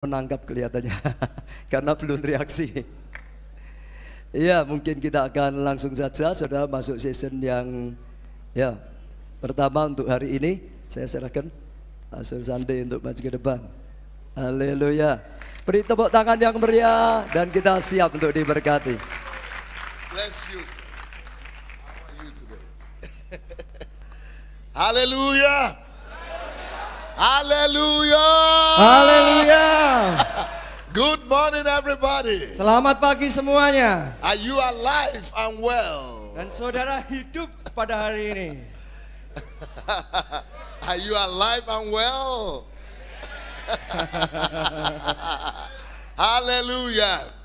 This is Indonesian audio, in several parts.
menangkap kelihatannya karena belum reaksi. Iya, mungkin kita akan langsung saja saudara masuk season yang pertama untuk hari ini. Saya serahkan Pastor Sandi untuk maju ke depan. Haleluya. Beri tepuk tangan yang meriah dan kita siap untuk diberkati. Bless you. How are you today? Hallelujah. Hallelujah. Haleluya. Good morning everybody. Selamat pagi semuanya. Are you alive and well? Dan saudara hidup pada hari ini. Are you alive and well? Hallelujah.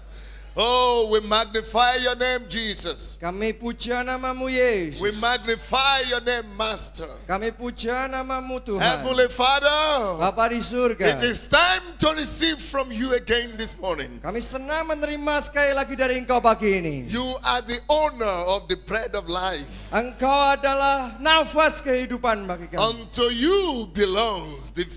Oh, we magnify your name, Jesus. Kami puja namamu Yesus. We magnify your name, Master. Kami puja namamu Tuhan. Heavenly Father, Bapa di surga. it is time to receive from you again this morning. Kami senang menerima sekali lagi dari Engkau pagi ini. You are the owner of the bread of life. Engkau adalah nafas kehidupan bagi kami. Unto you belongs the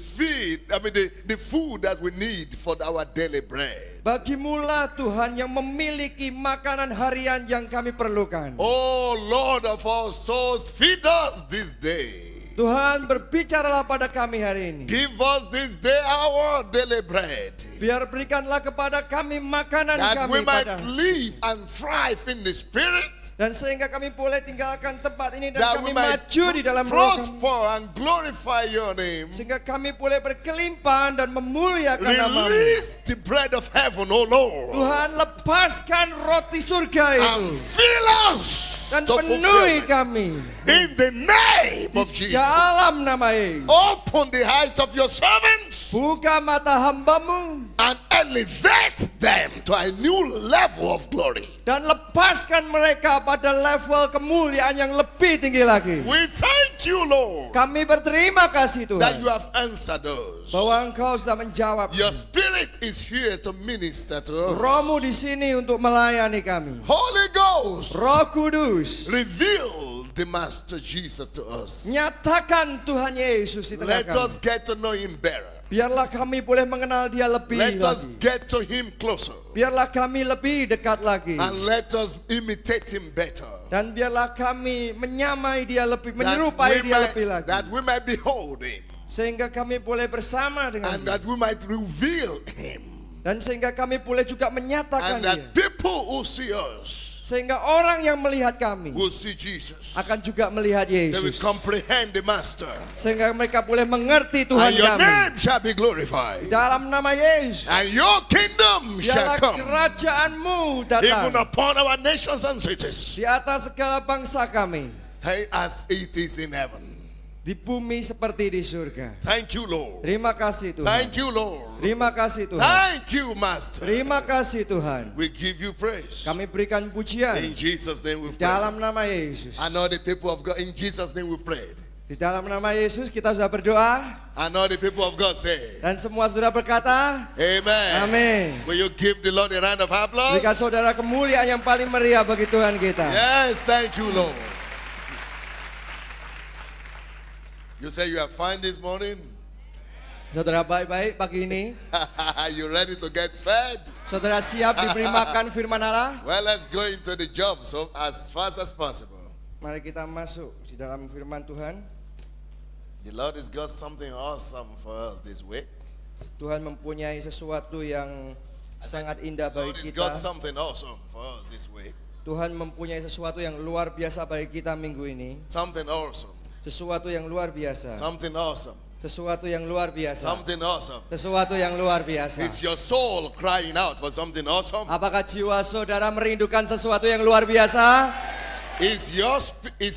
food that we need for our daily bread. Bagimulah Tuhan yang memiliki makanan harian yang kami perlukan. Oh Lord of all souls, feed us this day. Tuhan, berbicaralah pada kami hari ini. Give us this day our daily bread. Biar berikanlah kepada kami makanan That we kami might pada live and thrive in the spirit. dan sehingga kami boleh tinggalkan tempat ini dan That kami we might maju di dalam roh kami. prosper and glorify your name. Sehingga kami boleh berkelimpahan dan memuliakan namamu. Release the bread of heaven, oh Lord. Tuhan, lepaskan roti surga And itu fill us dan to penuhi fulfill it. kami In the name of di Jesus. dalam nama Yesus. Open the eyes of your servants Buka mata hambamu and elevate them to a new level of glory. dan lepaskan mereka pada level kemuliaan yang lebih tinggi lagi. We thank you, Lord, Kami berterima kasih that you Tuhan have answered us. bahwa Engkau sudah menjawab. Your spirit is here to minister to us. Rohmu di sini untuk melayani kami. Holy Ghost, Roh Kudus, reveal the Master Jesus to us. nyatakan Tuhan Yesus di tengah Let us kami. get to know him better. Biarlah kami boleh mengenal Dia lebih Let us lagi. get to him closer. Biarlah kami lebih dekat lagi. And let us imitate him better. Dan biarlah kami menyamai Dia lebih, menyerupai Dia lebih lagi. That we might behold him. Sehingga kami boleh bersama dengan And Dia. that we might reveal him. Dan sehingga kami boleh juga menyatakan And Dia. that people who see us Sehingga orang yang melihat kami will see Jesus. akan juga melihat They will Yesus. comprehend the Master. Sehingga mereka boleh mengerti Tuhan And your kami. name shall be glorified. Dalam nama Yesus. And your kingdom shall Biarlah come. kerajaanmu Even datang upon our nations and cities. di atas segala bangsa kami. As it is in heaven. Di bumi seperti di surga. Thank you, Lord. Terima kasih Tuhan. Thank you, Lord. Terima kasih Tuhan. Thank you, Master. Terima kasih Tuhan. We give you praise. Kami berikan pujian In Jesus' name we've prayed. dalam nama Yesus. I know the people of God, in Jesus' name we've prayed. Di dalam nama Yesus kita sudah berdoa I know the people of God say, dan semua saudara berkata, Amen. amin. Will you give the Lord a round of applause? Berikan saudara kemuliaan yang paling meriah bagi Tuhan kita. Yes, thank you, Lord. You say you are fine this morning? Saudara baik-baik pagi ini. You ready to get fed? Saudara siap diberi makan firman Allah? Well, let's go into the job so as fast as possible. Mari kita masuk di dalam firman Tuhan. The Lord has got something awesome for us this week. Tuhan mempunyai sesuatu yang sangat indah The Lord bagi has got kita. something awesome for us this week. Tuhan mempunyai sesuatu yang luar biasa bagi kita minggu ini. Something awesome. Sesuatu yang luar biasa. Something awesome. Sesuatu yang luar biasa. Something awesome. Sesuatu yang luar biasa. Is your soul crying out for something awesome? Apakah jiwa saudara merindukan sesuatu yang luar biasa? Is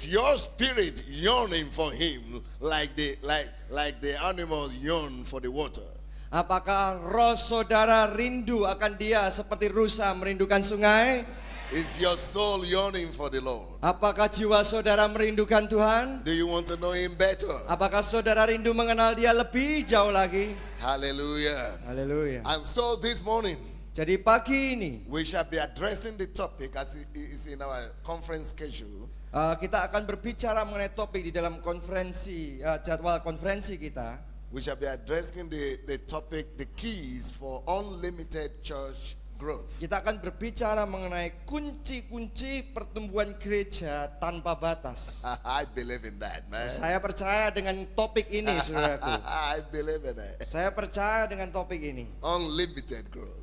your spirit yearning for him like the animals yearn for the water? Apakah roh saudara rindu akan Dia seperti rusa merindukan sungai? Is your soul yearning for the Lord? Apakah jiwa saudara merindukan Tuhan? Do you want to know him better? Apakah saudara rindu mengenal Dia lebih jauh lagi? Hallelujah. Haleluya. And so this morning Jadi pagi ini we shall be addressing the topic as it is in our conference schedule. kita akan berbicara mengenai topik di dalam konferensi, jadwal konferensi kita. we shall be addressing the topic, the keys for unlimited church growth. Kita akan berbicara mengenai kunci-kunci pertumbuhan gereja tanpa batas. I believe in that, man. Saya percaya dengan topik ini, saudaraku. I believe in it. Saya percaya dengan topik ini. Unlimited growth.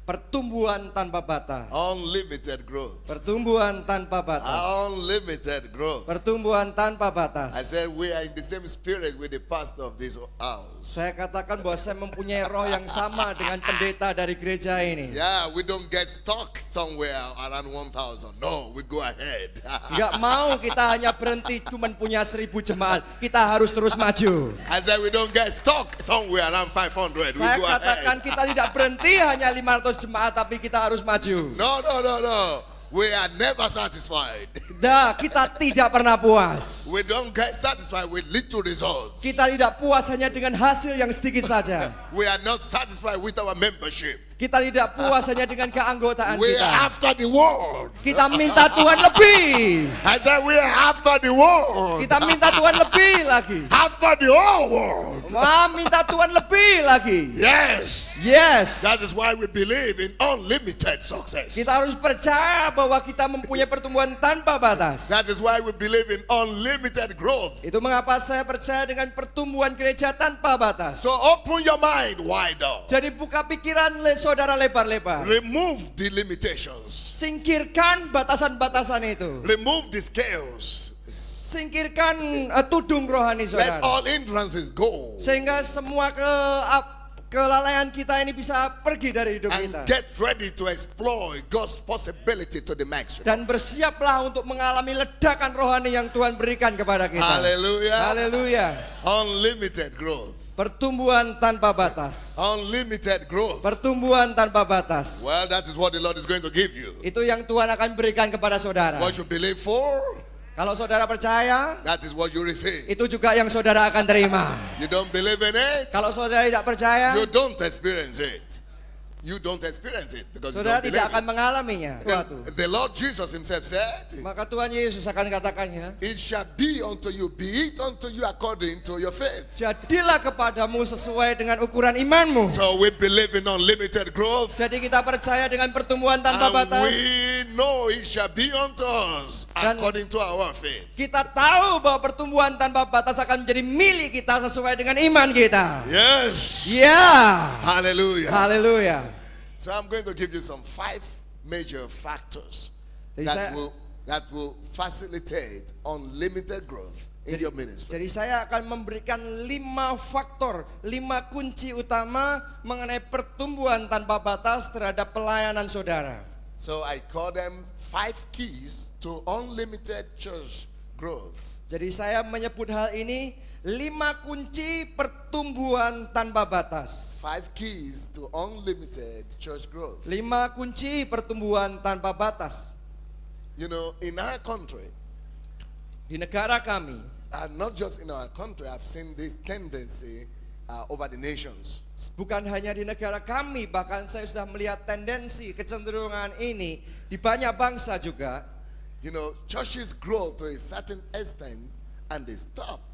Pertumbuhan tanpa batas. Unlimited growth. Pertumbuhan tanpa batas. Unlimited growth. Pertumbuhan tanpa I batas. said we are in the same spirit with the pastor of this house. Saya katakan bahwa saya mempunyai roh yang sama dengan pendeta dari gereja ini. Yeah, we don't get stuck somewhere around 1,000. No, we go ahead. Enggak mau kita hanya berhenti cuman punya 1.000 jemaat. Kita harus terus maju. I said we don't get stuck somewhere around 500. We Saya go katakan ahead. kita tidak berhenti hanya 500 jemaat, tapi kita harus maju. No, no, no, no. We are never satisfied. Nah, kita tidak pernah puas. We don't get satisfied with little results. Kita tidak puas hanya dengan hasil yang sedikit saja. We are not satisfied with our membership. Kita tidak puas hanya dengan keanggotaan We kita. are after the world. Kita minta Tuhan lebih. I said we are after the world. Kita minta Tuhan lebih lagi. After the whole world. Wah, minta Tuhan lebih lagi. Yes. Yes. That is why we believe in unlimited success. Kita harus percaya bahwa kita mempunyai pertumbuhan tanpa batas. That is why we believe in unlimited growth. Itu mengapa saya percaya dengan pertumbuhan gereja tanpa batas. So open your mind wide up. Jadi buka pikiran saudara lebar-lebar. Remove the limitations. Singkirkan batasan-batasan itu. Remove the scales. Singkirkan tudung rohani Let saudara. all hindrances go. Sehingga semua kelalaian kita ini bisa pergi dari hidup And kita. get ready to explore God's possibility to the maximum. Dan bersiaplah untuk mengalami ledakan rohani yang Tuhan berikan kepada kita. Hallelujah. Haleluya. Unlimited growth. Pertumbuhan tanpa batas. Unlimited growth. Pertumbuhan tanpa batas. Well, that is what the Lord is going to give you. Itu yang Tuhan akan berikan kepada saudara. What you believe for, Kalau saudara percaya, that is what you receive. itu juga yang saudara akan terima. You don't believe in it, Kalau saudara tidak percaya, you don't experience it. You don't experience it because you saudara don't tidak believe akan it. mengalaminya. Suatu. The Lord Jesus himself said, Maka Tuhan Yesus akan katakannya, it shall be unto you, be it unto you according to your faith. jadilah kepadamu sesuai dengan ukuran imanmu. So we believe in unlimited growth. Jadi kita percaya dengan pertumbuhan tanpa And batas. we know it shall be unto us Dan- according to our faith. Kita tahu bahwa pertumbuhan tanpa batas akan menjadi milik kita sesuai dengan iman kita. Yes. Ya, Hallelujah. haleluya. So I'm going to give you some 5 major factors Jadi that will facilitate unlimited growth in your ministry. Jadi saya akan memberikan 5 faktor, 5 kunci utama mengenai pertumbuhan tanpa batas terhadap pelayanan saudara. So I call them 5 keys to unlimited church growth. Jadi saya menyebut hal ini 5 kunci pertumbuhan tanpa batas. 5 keys to unlimited church growth. 5 kunci pertumbuhan tanpa batas. You know, in our country, Di negara kami, and not just in our country, I've seen this tendency over the nations. bukan hanya di negara kami, bahkan saya sudah melihat tendensi kecenderungan ini di banyak bangsa juga. You know, churches grow to a certain extent and they stop.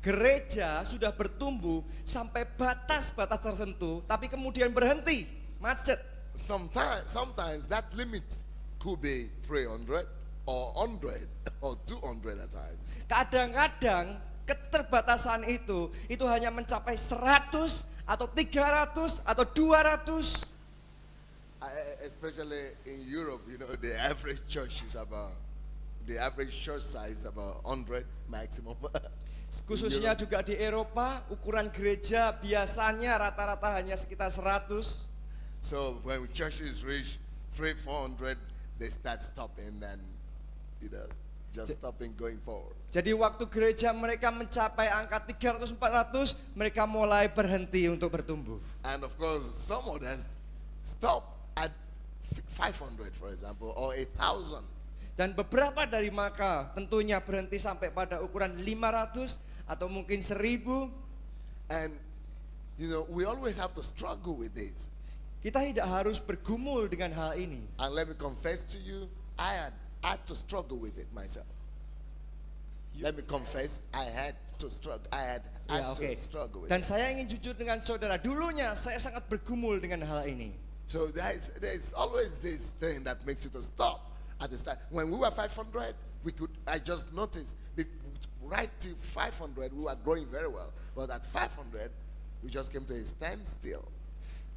Gereja sudah bertumbuh sampai batas-batas tertentu, tapi kemudian berhenti, macet. Sometimes that limit could be 300 or 100 or 200 at times. Kadang-kadang keterbatasan itu hanya mencapai 100 atau 300 atau 200. Especially in Europe, you know, the average church size about 100 maximum. Khususnya juga di Eropa, ukuran gereja biasanya rata-rata hanya sekitar 100. So when churches reach 300-400, they start stopping and, you know, just stopping going forward. Jadi waktu gereja mereka mencapai angka 300-400, mereka mulai berhenti untuk bertumbuh. And of course, some of us stop at 500, for example, or 1,000. Dan beberapa dari mereka tentunya berhenti sampai pada ukuran 500 atau mungkin 1.000. And, you know, we always have to struggle with this. Kita tidak harus bergumul dengan hal ini. And let me confess to you, I had to struggle with it myself. Let me confess, I had to struggle. I had Ya, to oke. struggle with Dan it. saya ingin jujur dengan saudara. Dulunya saya sangat bergumul dengan hal ini. So there's always this thing that makes you to stop at the start. When we were 500, I just noticed, right to 500, we were growing very well. But at 500, we just came to a standstill.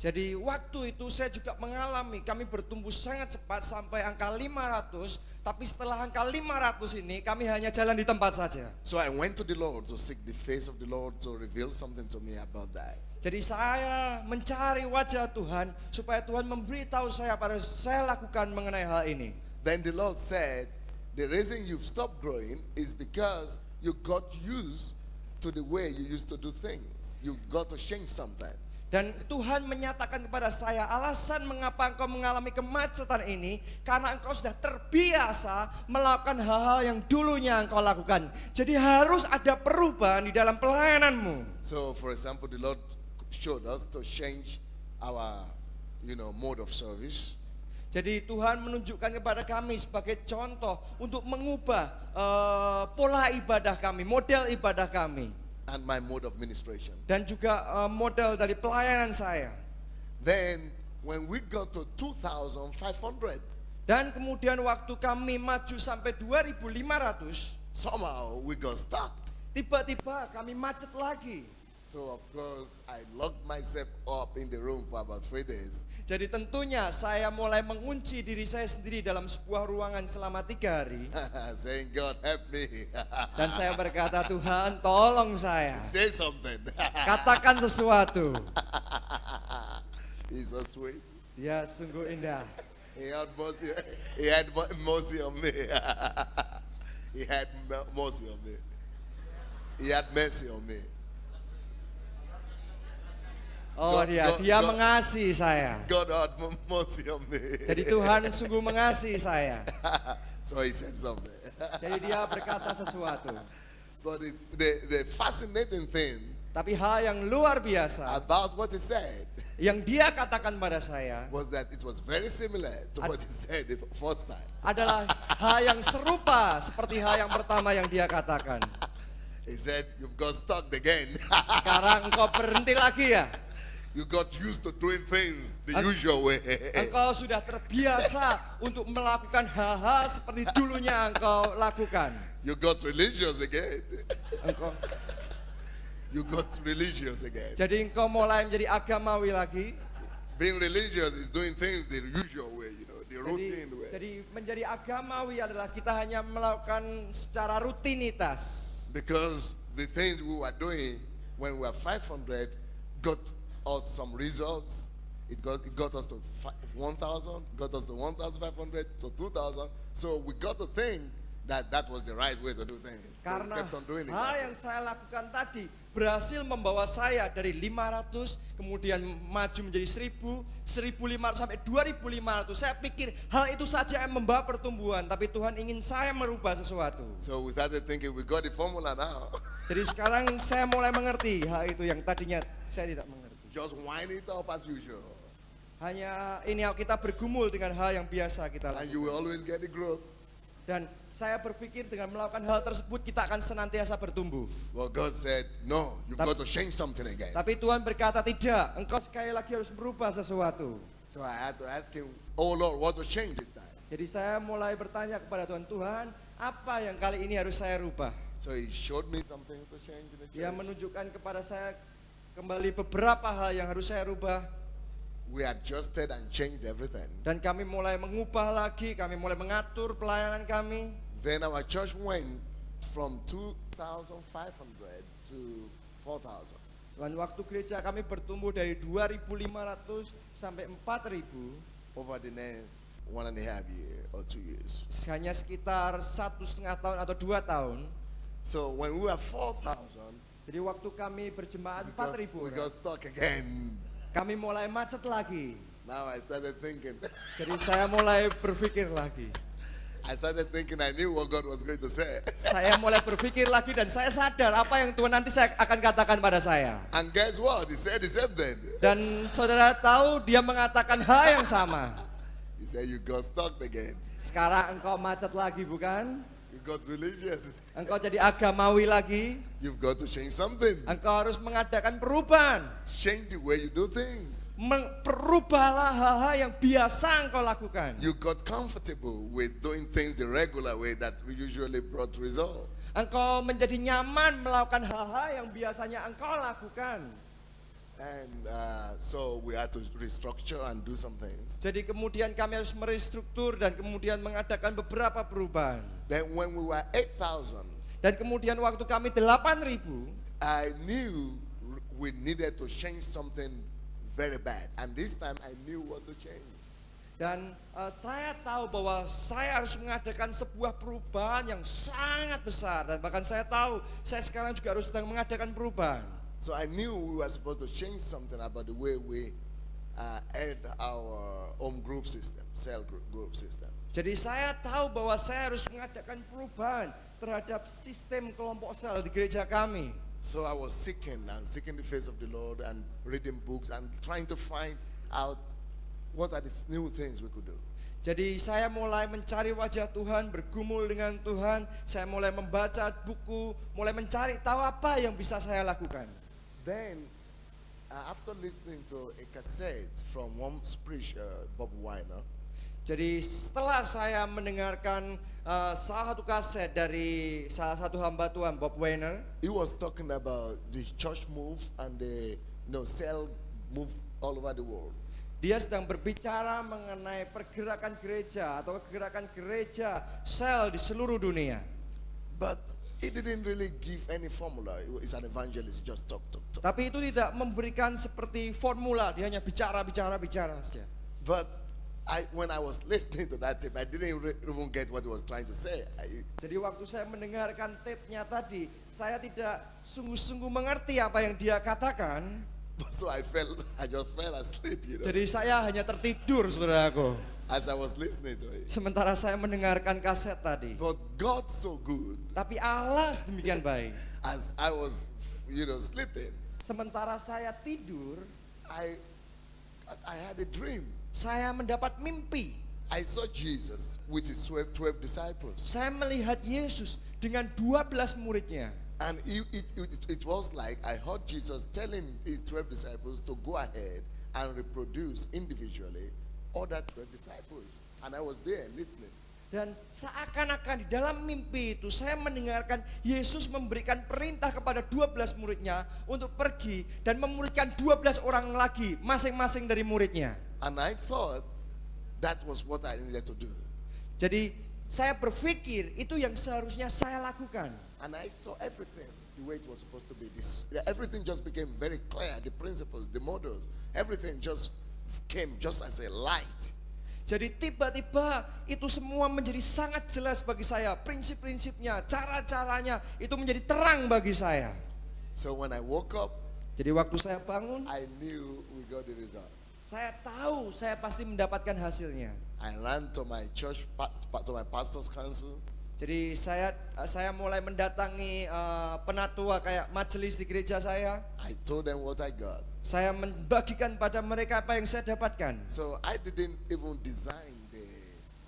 Jadi waktu itu saya juga mengalami, kami bertumbuh sangat cepat sampai angka 500, tapi setelah angka 500 ini kami hanya jalan di tempat saja. So I went to the Lord to seek the face of the Lord to reveal something to me about that. Jadi saya mencari wajah Tuhan supaya Tuhan memberitahu saya apa yang saya lakukan mengenai hal ini. Then the Lord said, the reason you've stopped growing is because you got used to the way you used to do things. You got to change something. Dan Tuhan menyatakan kepada saya, alasan mengapa engkau mengalami kemacetan ini karena engkau sudah terbiasa melakukan hal-hal yang dulunya engkau lakukan. Jadi harus ada perubahan di dalam pelayananmu. So for example, the Lord showed us to change our, mode of service. Jadi Tuhan menunjukkan kepada kami sebagai contoh untuk mengubah pola ibadah kami, model ibadah kami. And my mode of ministration. Dan juga model dari pelayanan saya. Then when we got to 2,500, Dan kemudian waktu kami maju sampai 2.500, somehow we got stuck. tiba-tiba kami macet lagi. So of course I locked myself up in the room for about 3 days. Jadi tentunya saya mulai mengunci diri saya sendiri dalam sebuah ruangan selama 3 hari. Saying, God help me. Dan saya berkata, Tuhan tolong saya. Say something. Katakan sesuatu. He's so sweet. Dia sungguh indah. He had mercy on me. He had mercy on me. He had mercy on me. Oh dia mengasihi saya. God had mercy on me. Jadi Tuhan sungguh mengasihi saya. So he said something. Jadi dia berkata sesuatu. But the fascinating thing Tapi hal yang luar biasa about what he said yang dia katakan pada saya was that it was very similar to what he said the first time. adalah hal yang serupa seperti hal yang pertama yang dia katakan. He said, you've got stuck again. Sekarang engkau berhenti lagi ya. You got used to doing things the usual way. Engkau sudah terbiasa untuk melakukan hal-hal seperti dulunya engkau lakukan. You got religious again. Engkau, You got religious again. jadi engkau mulai menjadi agamawi lagi. Being religious is doing things the usual way, the routine way. Jadi menjadi agamawi adalah kita hanya melakukan secara rutinitas. Because the things we were doing when we were 500 got us some results. It got us to 1,000, got us to 1,500, to 2,000. So we got to think that was the right way to do things. So we Karena kept on doing it. hal yang saya lakukan tadi berhasil membawa saya dari 500 kemudian maju menjadi 1.000, 1.500 sampai 2.500. Saya pikir hal itu saja yang membawa pertumbuhan, tapi Tuhan ingin saya merubah sesuatu. So we started thinking we got the formula now. Jadi sekarang saya mulai mengerti hal itu yang tadinya saya tidak mengerti. Just wind it up as usual. Hanya ini kita bergumul dengan hal yang biasa kita And you lakukan. will always get the growth. Dan saya berpikir dengan melakukan hal tersebut kita akan senantiasa bertumbuh. Well, God said, no, you've got to change something again. Tapi Tuhan berkata tidak, engkau sekali lagi harus merubah sesuatu. So I had to ask him, oh Lord, what to change this time? Jadi saya mulai bertanya kepada Tuhan, Tuhan apa yang kali ini harus saya rubah? So he showed me something to change in the Dia church. menunjukkan kepada saya kembali beberapa hal yang harus saya rubah. We adjusted and changed everything. Dan kami mulai mengubah lagi, kami mulai mengatur pelayanan kami. Then our church went from 2,500 to 4,000. Dan waktu gereja kami bertumbuh dari 2.500 sampai 4.000. Over the next 1.5 years or 2 years. Hanya sekitar 1,5 tahun atau 2 tahun. So when we were 4,000, Jadi waktu kami berjemaat we 4.000 got stuck again. kami mulai macet lagi. Now I started thinking. Jadi saya mulai berpikir lagi. I started thinking I knew what God was going to say. Saya mulai berpikir lagi dan saya sadar apa yang Tuhan nanti saya akan katakan pada saya. And guess what? He said the same thing. Dan saudara tahu dia mengatakan hal yang sama. He said you got stuck again. Sekarang engkau macet lagi bukan? You got religious. Engkau jadi agamawi lagi, You've got to change something. engkau harus mengadakan perubahan. Change the way you do things. Perubahlah hal-hal yang biasa engkau lakukan. You got comfortable with doing things the regular way that usually brought result. Engkau menjadi nyaman melakukan hal-hal yang biasanya engkau lakukan. And so we had to restructure and do some things. Jadi kemudian kami harus merestruktur dan kemudian mengadakan beberapa perubahan. Then when we were 8,000, Dan kemudian waktu kami 8.000, I knew we needed to change something very bad. And this time I knew what to change. dan saya tahu bahwa saya harus mengadakan sebuah perubahan yang sangat besar. Dan bahkan saya tahu saya sekarang juga harus sedang mengadakan perubahan. So I knew we were supposed to change something about the way we had our home group system, cell group system. Jadi saya tahu bahwa saya harus mengadakan perubahan terhadap sistem kelompok sel di gereja kami. So I was seeking the face of the Lord and reading books and trying to find out what are the new things we could do. Jadi saya mulai mencari wajah Tuhan, bergumul dengan Tuhan. Saya mulai membaca buku, mulai mencari tahu apa yang bisa saya lakukan. Then, after listening to a cassette from one preacher, Bob Weiner, Jadi setelah saya mendengarkan salah satu kaset dari salah satu hamba Tuhan, Bob Weiner, he was talking about the church move and the cell move all over the world. dia sedang berbicara mengenai pergerakan gereja atau gerakan gereja sel di seluruh dunia. But he didn't really give any formula. He's an evangelist, he just talk. Tapi itu tidak memberikan seperti formula, dia hanya bicara saja. But when I was listening to that tape, I didn't even get what he was trying to say. Jadi waktu saya mendengarkan tape-nya tadi, saya tidak sungguh-sungguh mengerti apa yang dia katakan. So I just fell asleep, Jadi saya hanya tertidur, saudaraku, as I was listening to it. sementara saya mendengarkan kaset tadi. But God so good, Tapi Allah sedemikian baik. as I was, sleeping, Sementara saya tidur, I had a dream. saya mendapat mimpi. I saw Jesus with his 12 disciples. Saya melihat Yesus dengan 12 muridnya. And it was like I heard Jesus telling his 12 disciples to go ahead and reproduce individually other 12 disciples. And I was there listening. Dan seakan-akan di dalam mimpi itu saya mendengarkan Yesus memberikan perintah kepada 12 muridnya untuk pergi dan memulihkan 12 orang lagi masing-masing dari muridnya. And I thought that was what I needed to do. Jadi saya berpikir itu yang seharusnya saya lakukan. And I saw everything the way it was supposed to be. Everything just became very clear. The principles, the models, everything just came just as a light. Jadi tiba-tiba itu semua menjadi sangat jelas bagi saya. Prinsip-prinsipnya, cara-caranya itu menjadi terang bagi saya. So when I woke up, Jadi waktu saya bangun, I knew we got the result. saya tahu saya pasti mendapatkan hasilnya. I ran to my church, to my pastor's council. Jadi saya mulai mendatangi penatua kayak majelis di gereja saya. I told them what I got. Saya membagikan pada mereka apa yang saya dapatkan. So I didn't even design the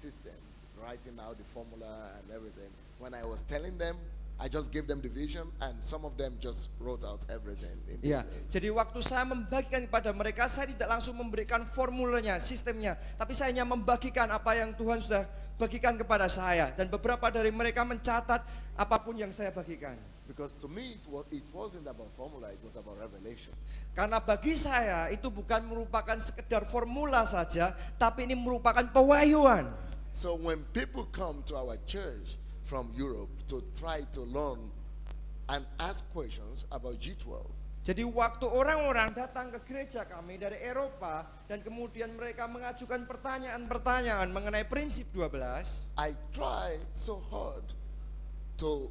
system, writing out the formula and everything. When I was telling them, I just gave them the vision and some of them just wrote out everything. Ya, jadi waktu saya membagikan kepada mereka, saya tidak langsung memberikan formulanya, sistemnya, tapi saya hanya membagikan apa yang Tuhan sudah bagikan kepada saya, dan beberapa dari mereka mencatat apapun yang saya bagikan. Because to me it wasn't about formula, it was about revelation. Karena bagi saya itu bukan merupakan sekedar formula saja, tapi ini merupakan pewahyuan. So when people come to our church from Europe to try to learn and ask questions about G12, jadi waktu orang-orang datang ke gereja kami dari Eropa dan kemudian mereka mengajukan pertanyaan-pertanyaan mengenai prinsip 12, I try so hard to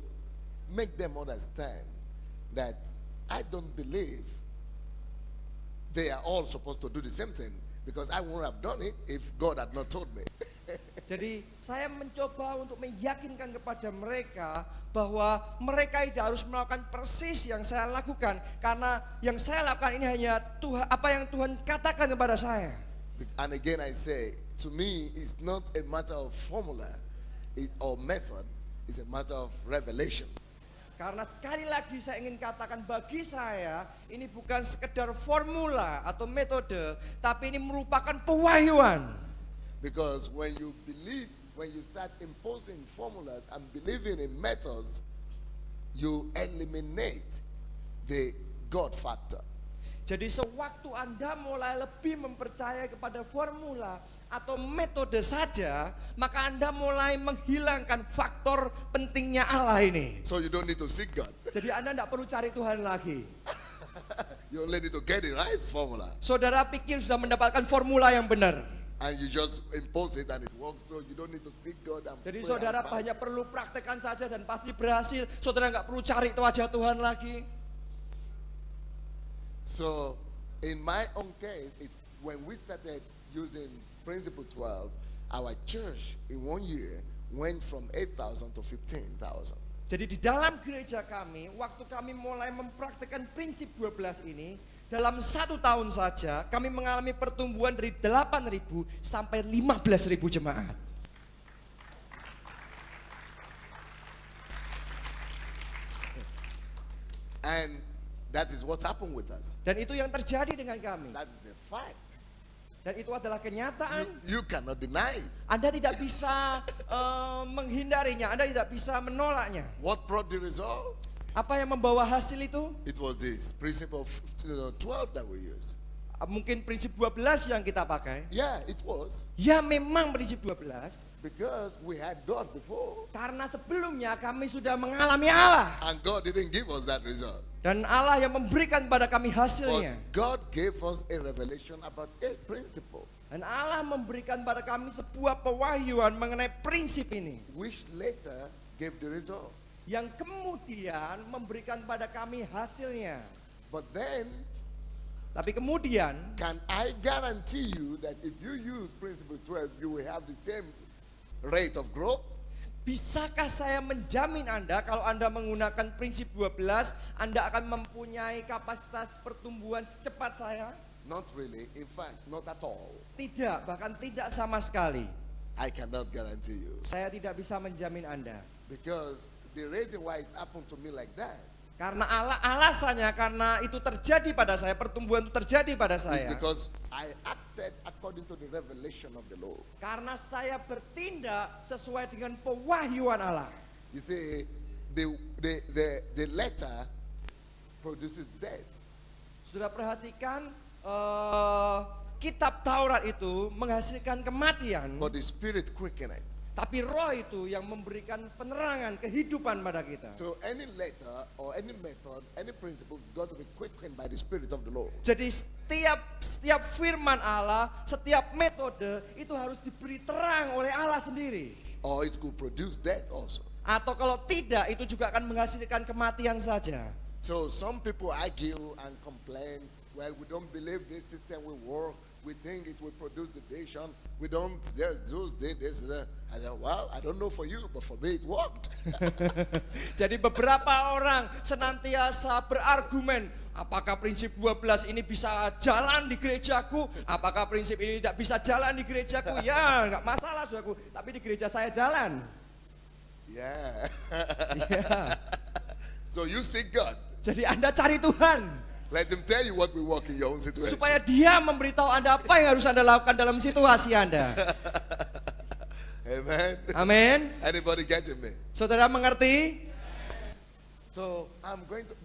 make them understand that I don't believe they are all supposed to do the same thing, because I wouldn't have done it if God had not told me. Jadi saya mencoba untuk meyakinkan kepada mereka bahwa mereka tidak harus melakukan persis yang saya lakukan, karena yang saya lakukan ini hanya Tuhan, apa yang Tuhan katakan kepada saya. And again I say, to me it's not a matter of formula or method, It's a matter of revelation. Karena sekali lagi saya ingin katakan bagi saya ini bukan sekedar formula atau metode, tapi ini merupakan pewahyuan. Because when you start imposing formulas and believing in methods, you eliminate the God factor. Jadi sewaktu Anda mulai lebih mempercayai kepada formula atau metode saja, maka Anda mulai menghilangkan faktor pentingnya Allah ini. So you don't need to seek God. Jadi Anda tidak perlu cari Tuhan lagi. You only need to get the right formula. Saudara pikir sudah mendapatkan formula yang benar. And you just impose it and it works. So you don't need to seek God and Jadi pray saudara and fast. hanya perlu praktekkan saja dan pasti berhasil. Saudara nggak perlu cari wajah Tuhan lagi. So in my own case, when we started using Principle 12, our church in 1 year went from 8,000 to 15,000. Jadi di dalam gereja kami, waktu kami mulai mempraktekkan prinsip 12 ini, dalam 1 tahun saja kami mengalami pertumbuhan dari 8.000 sampai 15.000 jemaat. And that is what happened with us. Dan itu yang terjadi dengan kami. That is a fact. Dan itu adalah kenyataan. You cannot deny it. Anda tidak bisa menghindarinya, Anda tidak bisa menolaknya. What brought the result? Apa yang membawa hasil itu? It was this principle of 12 that we used. Mungkin prinsip 12 yang kita pakai. Yeah, it was. Ya memang prinsip 12. Because we had God before. Karena sebelumnya kami sudah mengalami Allah. And God didn't give us that result. Dan Allah yang memberikan pada kami But hasilnya. God gave us a revelation about a principle. Dan Allah memberikan pada kami sebuah pewahyuan mengenai prinsip ini. Which later gave the result. Yang kemudian memberikan pada kami hasilnya. But then, Tapi kemudian, can I guarantee you that if you use principle 12, you will have the same rate of growth? bisakah saya menjamin Anda kalau Anda menggunakan prinsip 12, Anda akan mempunyai kapasitas pertumbuhan secepat saya? Not really. In fact, not at all. Tidak, bahkan tidak sama sekali. I cannot guarantee you. Saya tidak bisa menjamin Anda. Because the reason why it happened to me like that Karena alasannya karena itu terjadi pada saya, pertumbuhan itu terjadi pada is saya. because I acted according to the revelation of the Lord. Karena saya bertindak sesuai dengan pewahyuan Allah. You see, the letter produces death. Sudah perhatikan kitab Taurat itu menghasilkan kematian, But the spirit quicken it. tapi roh itu yang memberikan penerangan kehidupan pada kita. So any letter or any method, any principle got to be quickened by the spirit of the Lord. Jadi setiap firman Allah, setiap metode itu harus diberi terang oleh Allah sendiri. Or it could produce death also. Atau kalau tidak itu juga akan menghasilkan kematian saja. So some people argue and complain, well, we don't believe this system will work. We think it will produce the vision. We don't, those did this. I said, well, I don't know for you, but for me it worked. Jadi beberapa orang senantiasa berargumen, apakah prinsip 12 ini bisa jalan di gerejaku? Apakah prinsip ini tidak bisa jalan di gerejaku? Ya, nggak masalah saudaraku, tapi di gereja saya jalan. Yeah. Ya. So you seek God. Jadi Anda cari Tuhan Let him tell you what will work in your own situation. supaya Dia memberitahu Anda apa yang harus Anda lakukan dalam situasi Anda. Amen. Amin. Anybody getting me? Saudara mengerti? So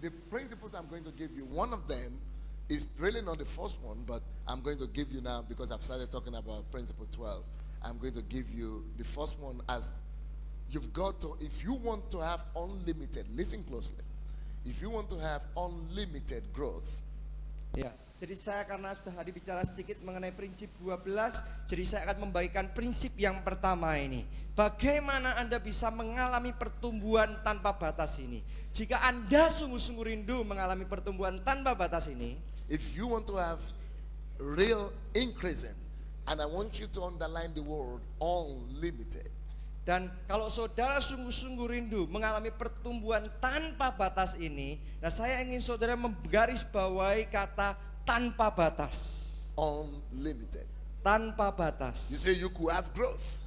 the principles I'm going to give you, one of them is really not the first one, but I'm going to give you now because I've started talking about principle 12. I'm going to give you the first one as you've got to, if you want to have unlimited, listen closely. If you want to have unlimited growth, Ya. Jadi saya karena sudah tadi bicara sedikit mengenai prinsip 12, jadi saya akan membagikan prinsip yang pertama ini. Bagaimana Anda bisa mengalami pertumbuhan tanpa batas ini? Jika Anda sungguh-sungguh rindu mengalami pertumbuhan tanpa batas ini, if you want to have real increasing, and I want you to underline the word unlimited. dan kalau saudara sungguh-sungguh rindu mengalami pertumbuhan tanpa batas ini, nah saya ingin saudara menggarisbawahi kata tanpa batas. Unlimited. Tanpa batas. You say you could have growth.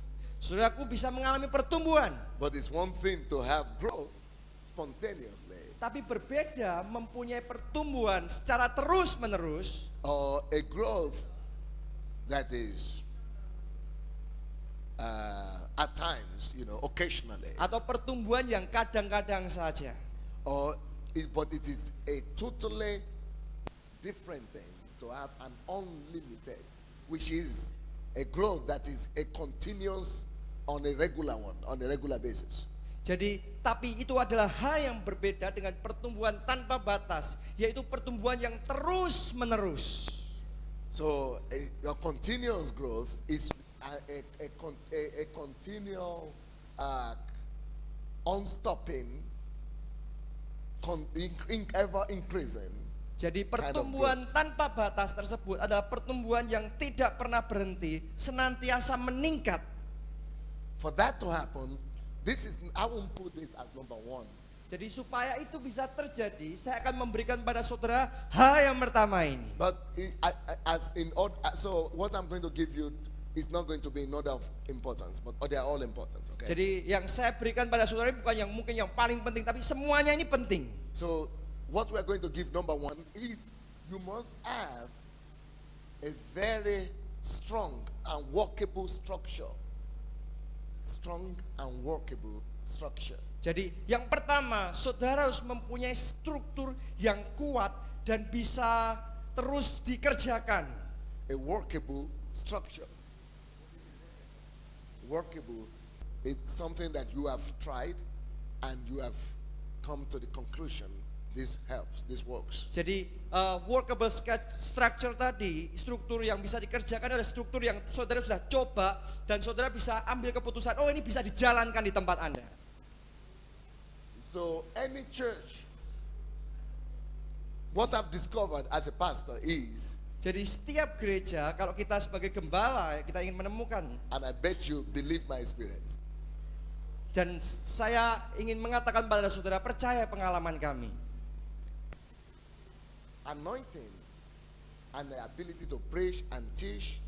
Saudaraku bisa mengalami pertumbuhan. But it's one thing to have growth spontaneously, Tapi berbeda mempunyai pertumbuhan secara terus-menerus or a growth that is at times, occasionally, atau pertumbuhan yang kadang-kadang saja. but it is a totally different thing to have an unlimited, which is a growth that is a continuous on a regular basis. Jadi, tapi itu adalah hal yang berbeda dengan pertumbuhan tanpa batas, yaitu pertumbuhan yang terus-menerus. So a continuous growth is a continual, unstopping, ever increasing. Jadi pertumbuhan tanpa batas tersebut adalah pertumbuhan yang tidak pernah berhenti, senantiasa meningkat. For that to happen, I won't put this as number one. Jadi supaya itu bisa terjadi, saya akan memberikan pada saudara hal yang pertama ini. But so what I'm going to give you is not going to be in order of importance, but they are all important. Okay. Jadi yang saya berikan pada saudara bukan yang mungkin yang paling penting, tapi semuanya ini penting. So what we are going to give number one is you must have a very strong and workable structure. Strong and workable structure. Jadi yang pertama, saudara harus mempunyai struktur yang kuat dan bisa terus dikerjakan. A workable structure. Workable is something that you have tried and you have come to the conclusion this helps, this works. Jadi workable structure tadi, struktur yang bisa dikerjakan adalah struktur yang saudara sudah coba dan saudara bisa ambil keputusan, oh ini bisa dijalankan di tempat Anda. So any church, what I've discovered as a pastor is, jadi setiap gereja, kalau kita sebagai gembala, kita ingin menemukan, and I bet you believe my experience, dan saya ingin mengatakan pada saudara, percaya pengalaman kami. Anointing and the ability to preach and teach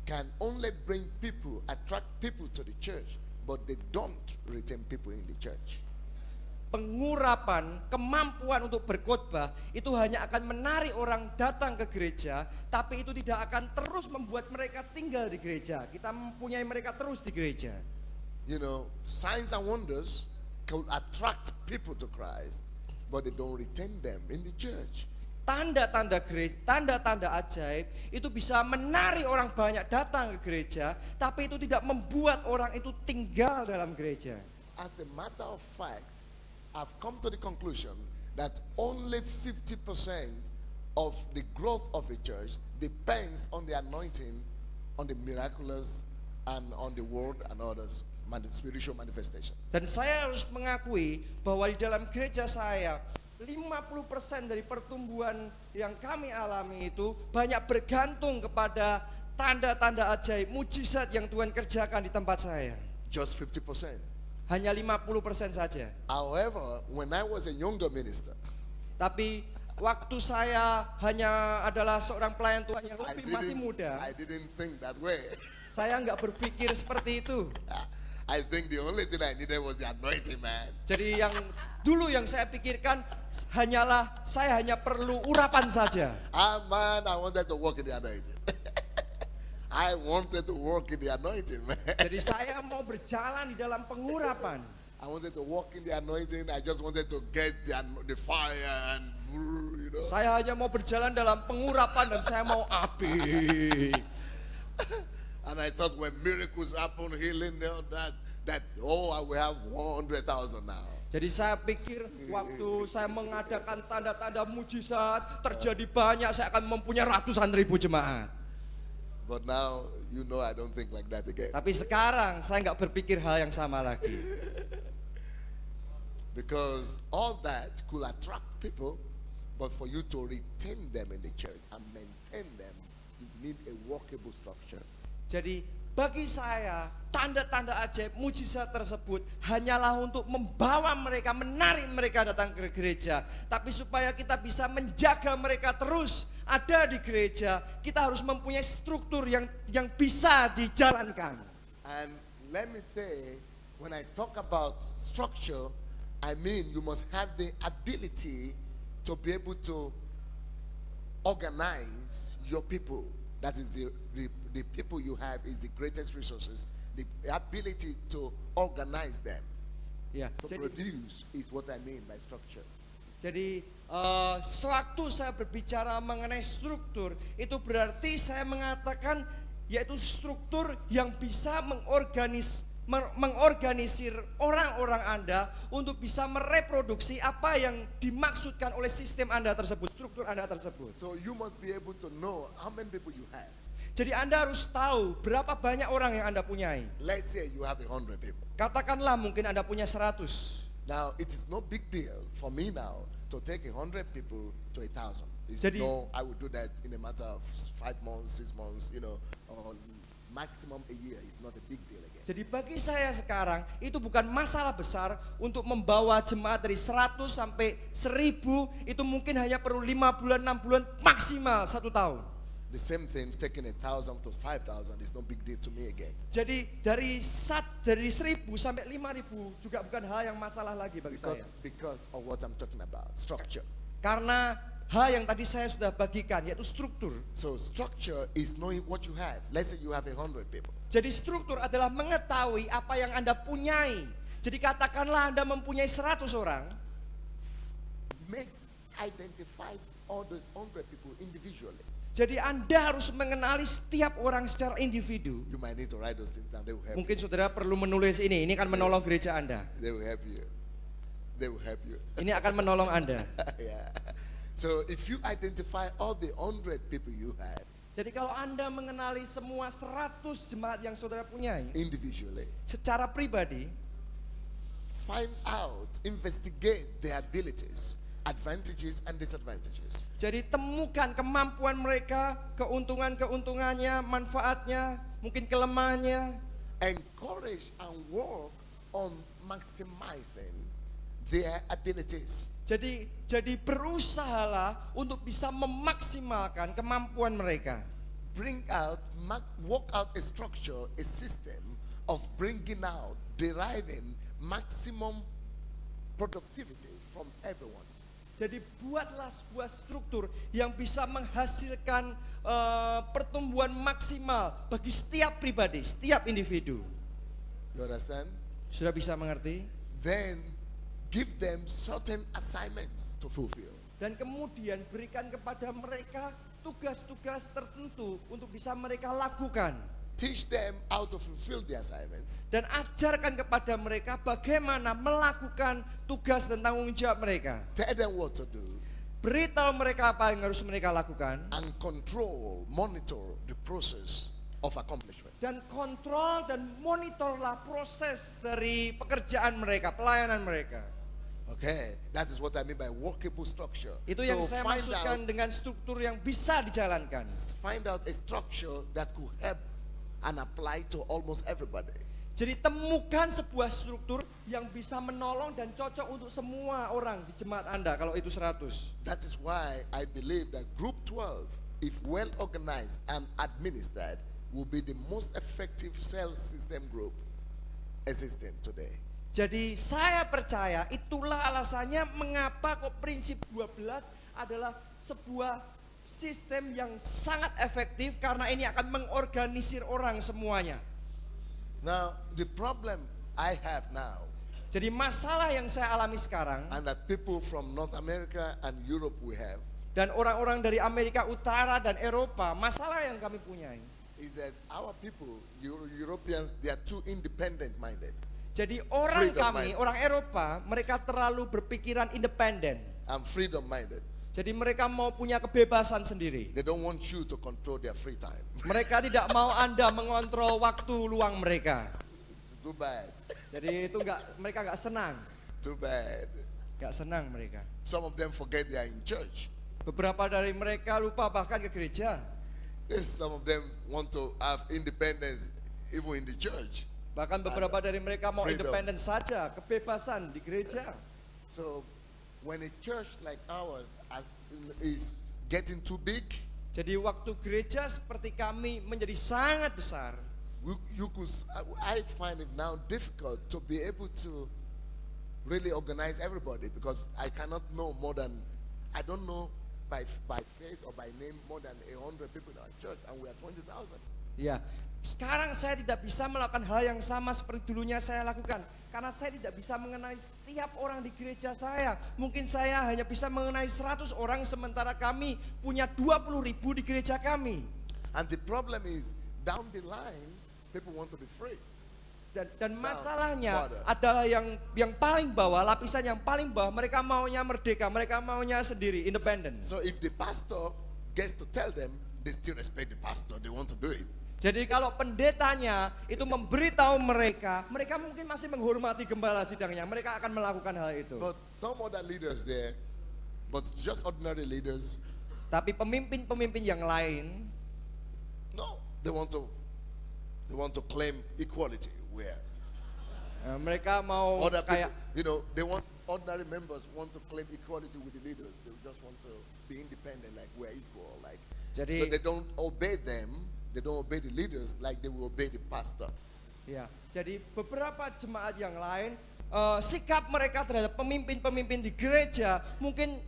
can only bring people, attract people to the church, but they don't retain people in the church. Pengurapan, kemampuan untuk berkhotbah itu hanya akan menarik orang datang ke gereja, tapi itu tidak akan terus membuat mereka tinggal di gereja. Kita mempunyai mereka terus di gereja. Signs and wonders can attract people to Christ, but they don't retain them in the church. Tanda-tanda gereja, tanda-tanda ajaib itu bisa menarik orang banyak datang ke gereja, tapi itu tidak membuat orang itu tinggal dalam gereja. As a matter of fact, I've come to the conclusion that only 50% of the growth of a church depends on the anointing, on the miraculous, and on the word and others, spiritual manifestation. Dan saya harus mengakui bahwa di dalam gereja saya 50% dari pertumbuhan yang kami alami itu banyak bergantung kepada tanda-tanda ajaib, mujizat yang Tuhan kerjakan di tempat saya. Just 50%. Hanya 50% saja. However, when I was a younger minister, tapi waktu saya hanya adalah seorang pelayan Tuhan yang masih muda, I didn't think that way. saya nggak berpikir seperti itu. I think the only thing I needed was the anointing, man. Jadi yang dulu yang saya pikirkan hanyalah saya hanya perlu urapan saja. Man, I wanted to walk in the anointing. I wanted to walk in the anointing, man. Jadi saya mau berjalan di dalam pengurapan. I wanted to walk in the anointing. I just wanted to get the fire and Saya hanya mau berjalan dalam pengurapan dan saya mau api. And I thought when miracles happen, healing, that I will have 100,000 now. Jadi saya pikir waktu saya mengadakan tanda-tanda mujizat terjadi banyak, saya akan mempunyai ratusan ribu jemaat. But now I don't think like that again. Tapi sekarang saya nggak berpikir hal yang sama lagi. Because all that could attract people, but for you to retain them in the church and maintain them, you need a workable structure. Jadi bagi saya tanda-tanda ajaib mujizat tersebut hanyalah untuk membawa mereka, menarik mereka datang ke gereja. Tapi supaya kita bisa menjaga mereka terus ada di gereja, kita harus mempunyai struktur yang bisa dijalankan. And let me say, when I talk about structure, I mean you must have the ability to be able to organize your people. That is the people you have is the greatest resources. The ability to organize them, Ya, to produce is what I mean by structure. jadi sewaktu saya berbicara mengenai struktur, itu berarti saya mengatakan yaitu struktur yang bisa mengorganisir orang-orang Anda untuk bisa mereproduksi apa yang dimaksudkan oleh sistem Anda tersebut, struktur Anda tersebut. So you must be able to know how many people you have. Jadi Anda harus tahu berapa banyak orang yang Anda punyai. Let's say you have 100 people. Katakanlah mungkin Anda punya 100. Now it is no big deal for me now to take 100 people to 1,000. Jadi- No, I would do that in a matter of 5 months, 6 months, or maximum a year. It's not a big deal again. Jadi bagi saya sekarang itu bukan masalah besar untuk membawa jemaat dari 100 sampai 1000, itu mungkin hanya perlu 5 bulan, 6 bulan, maksimal 1 tahun. The same thing, taking 1,000 to 5,000 is no big deal to me again. Jadi dari 1000 sampai 5000 juga bukan hal yang masalah lagi bagi saya. Because of what I'm talking about, structure. Karena hal yang tadi saya sudah bagikan yaitu struktur. So structure is knowing what you have. Let's say you have 100 people. Jadi struktur adalah mengetahui apa yang Anda punyai. Jadi katakanlah Anda mempunyai 100 orang. Identify all those 100 people individually. Jadi Anda harus mengenali setiap orang secara individu. You might need to write those things down. They will help Mungkin you. saudara perlu menulis ini kan menolong gereja Anda. They will help you. They will help you. Ini akan menolong Anda. Yeah. So if you identify all the 100 people you have Jadi kalau Anda mengenali semua 100 jemaat yang saudara punyai individually, secara pribadi, find out, investigate their abilities, advantages and disadvantages. jadi temukan kemampuan mereka, keuntungan-keuntungannya, manfaatnya, mungkin kelemahannya. Encourage and work on maximizing their abilities. Jadi berusahalah untuk bisa memaksimalkan kemampuan mereka. Bring out, work out a structure, a system of bringing out, deriving maximum productivity from everyone. Jadi buatlah sebuah struktur yang bisa menghasilkan pertumbuhan maksimal bagi setiap pribadi, setiap individu. You understand? Sudah bisa mengerti? Then give them certain assignments to fulfill. Dan kemudian berikan kepada mereka tugas-tugas tertentu untuk bisa mereka lakukan. Teach them how to fulfill the assignments. Dan ajarkan kepada mereka bagaimana melakukan tugas dan tanggung jawab mereka. Tell them what to do. Beritahu mereka apa yang harus mereka lakukan. And control, monitor the process of accomplishment. Dan kontrol dan monitorlah proses dari pekerjaan mereka, pelayanan mereka. Okay, that is what I mean by workable structure. Itu yang saya maksudkan dengan struktur yang bisa dijalankan. Find out a structure that could help and apply to almost everybody. Jadi temukan sebuah struktur yang bisa menolong dan cocok untuk semua orang di jemaat Anda kalau itu 100. That is why I believe that Group 12, if well organized and administered, will be the most effective sales system group existing today. Jadi saya percaya itulah alasannya mengapa kok prinsip 12 adalah sebuah sistem yang sangat efektif karena ini akan mengorganisir orang semuanya. Now, the problem I have now, Jadi masalah yang saya alami sekarang and that people from North America and Europe we have, dan orang-orang dari Amerika Utara dan Eropa, masalah yang kami punyai. is that our people, Europeans, they are too independent minded. Jadi orang Freedom kami, minded. orang Eropa, mereka terlalu berpikiran independen. I'm freedom minded. Jadi mereka mau punya kebebasan sendiri. They don't want you to control their free time. Mereka tidak mau Anda mengontrol waktu luang mereka. It's too bad. Jadi itu mereka nggak senang. Too bad. Nggak senang mereka. Some of them forget they are in church. Beberapa dari mereka lupa bahkan ke gereja. Some of them want to have independence even in the church. Bahkan beberapa dari mereka mau Freedom. independen saja, kebebasan di gereja. So when a church like ours is getting too big, Jadi waktu gereja seperti kami menjadi sangat besar, you could. I find it now difficult to be able to really organize everybody because I cannot know more than I don't know by face or by name more than 100 people in our church, and we are 20,000. Ya, sekarang saya tidak bisa melakukan hal yang sama seperti dulunya saya lakukan. Karena saya tidak bisa mengenai setiap orang di gereja saya. Mungkin saya hanya bisa mengenai 100 orang sementara kami punya 20.000 di gereja kami. And the problem is, down the line, people want to be free. Dan masalahnya Father. adalah yang paling bawah, lapisan yang paling bawah, mereka maunya merdeka, mereka maunya sendiri, independen. So if the pastor gets to tell them, they still respect the pastor. They want to do it. Jadi kalau pendetanya itu memberitahu mereka mungkin masih menghormati gembala sidangnya, mereka akan melakukan hal itu. But some other leaders there, but just ordinary leaders, Tapi pemimpin-pemimpin yang lain, no, they want to claim equality. Where mereka mau other kayak people, they want ordinary members want to claim equality with the leaders. They just want to be independent, like we're equal, like. Jadi- So they don't obey them. They don't obey the leaders like they will obey the pastor. ya, jadi beberapa jemaat yang lain sikap mereka terhadap pemimpin-pemimpin di gereja mungkin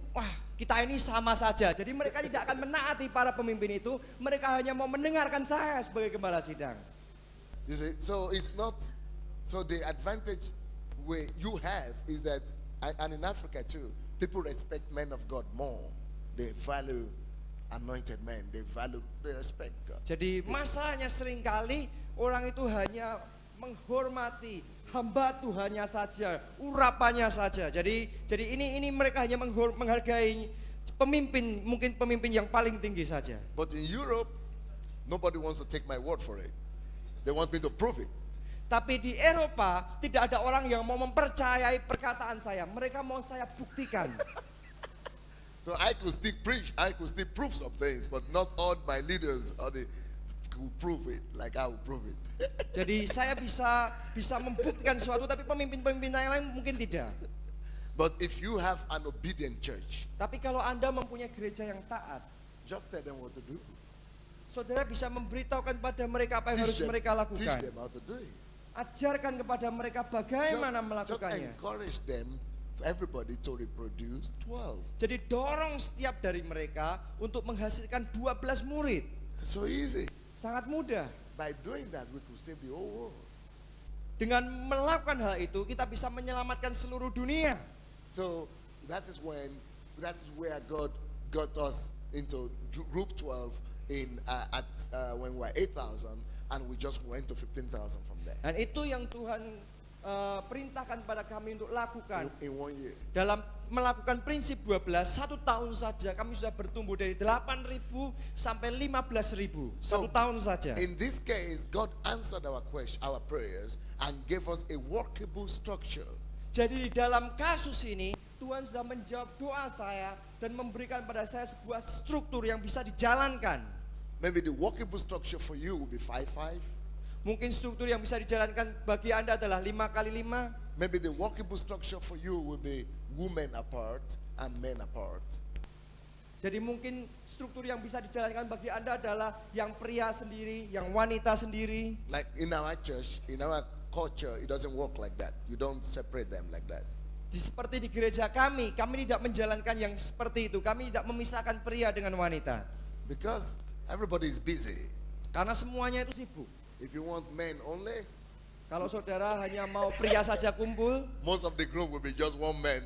kita ini sama saja. Jadi mereka tidak akan menaati para pemimpin itu, mereka hanya mau mendengarkan saya sebagai gembala sidang. You see, so it's not. So the advantage you have is that, and in Africa too, people respect men of God more. They value anointed men. They respect God. Jadi masalahnya seringkali orang itu hanya menghormati hamba Tuhannya saja, urapannya saja. Jadi ini mereka hanya menghargai pemimpin, mungkin pemimpin yang paling tinggi saja. But in Europe, nobody wants to take my word for it. They want me to prove it. Tapi di Eropa tidak ada orang yang mau mempercayai perkataan saya. Mereka mau saya buktikan. So I could still preach, I could still prove some things, but not all my leaders could prove it like I will prove it. Jadi saya bisa membuktikan sesuatu, tapi pemimpin-pemimpin yang lain mungkin tidak. But if you have an obedient church, Tapi kalau Anda mempunyai gereja yang taat, just tell them what to do. saudara bisa memberitahukan pada mereka apa yang harus mereka Teach lakukan. them how to do it. Ajarkan kepada mereka bagaimana Just melakukannya. encourage them, everybody to reproduce 12. Jadi dorong setiap dari mereka untuk menghasilkan 12 murid. So easy. Sangat mudah. By doing that, we could save the whole world. Dengan melakukan hal itu, kita bisa menyelamatkan seluruh dunia. So that is where God got us into group 12 when we were 8,000, and we just went to 15,000 from there Dan itu yang Tuhan perintahkan pada kami untuk lakukan. in 1 year. Dalam melakukan prinsip 12, 1 tahun saja kami sudah bertumbuh dari 8.000 sampai 15.000. 1 tahun saja. In this case, God answered our prayers, and gave us a workable structure. Jadi dalam kasus ini, Tuhan sudah menjawab doa saya dan memberikan pada saya sebuah struktur yang bisa dijalankan. Maybe the workable structure for you will be 5-5. Mungkin struktur yang bisa dijalankan bagi Anda adalah 5x5. Maybe the workable structure for you will be women apart and men apart. Jadi mungkin struktur yang bisa dijalankan bagi Anda adalah yang pria sendiri, yang wanita sendiri. Like in our church, in our culture, it doesn't work like that. You don't separate them like that. Seperti di gereja kami tidak menjalankan yang seperti itu. Kami tidak memisahkan pria dengan wanita. Because everybody is busy. Karena semuanya itu sibuk. If you want men only, Kalau saudara hanya mau pria saja kumpul, most of the group will be just one man.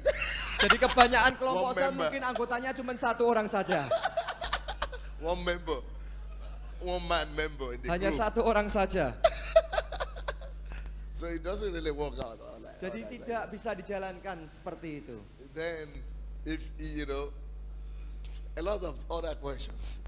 jadi kebanyakan kelompok One saya member. mungkin anggotanya cuma 1 orang saja. One member. One man member in the Hanya group. 1 orang saja. So it doesn't really work out. Jadi tidak bisa dijalankan seperti itu. Then, if a lot of other questions.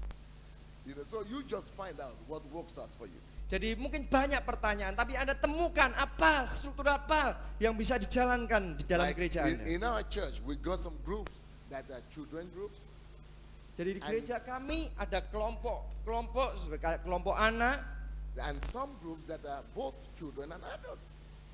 So you just find out what works out for you. Jadi mungkin banyak pertanyaan, tapi Anda temukan apa, struktur apa yang bisa dijalankan di dalam Like gereja Anda. in our church, we got some groups that are children groups. Jadi di gereja kami ada kelompok kayak kelompok anak, And some groups that are both children and adults.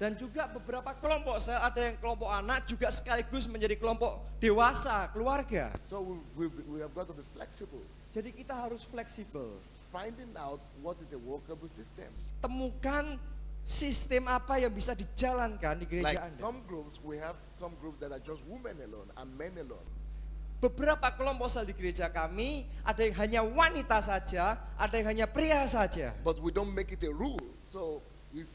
dan juga beberapa kelompok saya ada yang kelompok anak juga sekaligus menjadi kelompok dewasa, keluarga. So we have got to be flexible. Jadi kita harus fleksibel. finding out what is a workable system. Temukan sistem apa yang bisa dijalankan di gereja Like Anda. some groups, we have some groups that are just women alone and men alone. Beberapa kelompok sel di gereja kami ada yang hanya wanita saja, ada yang hanya pria saja. But we don't make it a rule. So if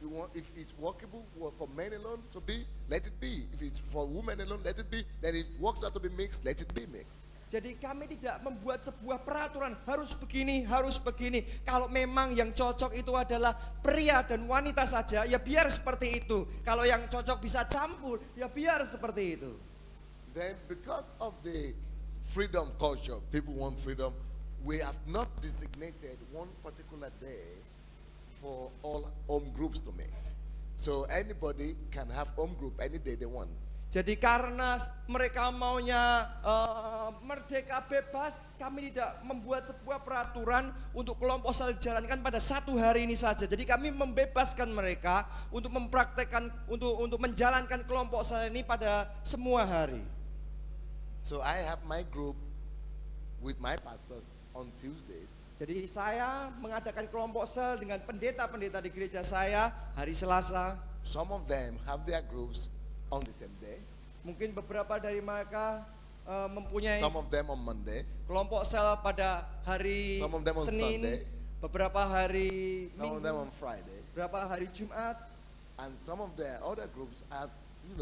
it's workable for men alone to be, let it be. If it's for women alone, let it be. Then if it works out to be mixed, let it be mixed. Jadi kami tidak membuat sebuah peraturan harus begini, harus begini. Kalau memang yang cocok itu adalah pria dan wanita saja, ya biar seperti itu. Kalau yang cocok bisa campur, ya biar seperti itu. Then because of the freedom culture, people want freedom, we have not designated one particular day for all home groups to meet. So anybody can have home group any day they want. Jadi karena mereka maunya merdeka bebas, kami tidak membuat sebuah peraturan untuk kelompok sel dijalankan pada satu hari ini saja. Jadi kami membebaskan mereka untuk mempraktekkan, untuk menjalankan kelompok sel ini pada semua hari. So I have my group with my pastors on Tuesdays. Jadi saya mengadakan kelompok sel dengan pendeta-pendeta di gereja saya hari Selasa. Some of them have their groups on the same day. Mungkin beberapa dari mereka mempunyai Some of them on Monday. kelompok sel pada hari Some of them on Senin, Sunday. beberapa hari Some of them Minggu, on Friday. beberapa hari Jumat, And some of their other groups have,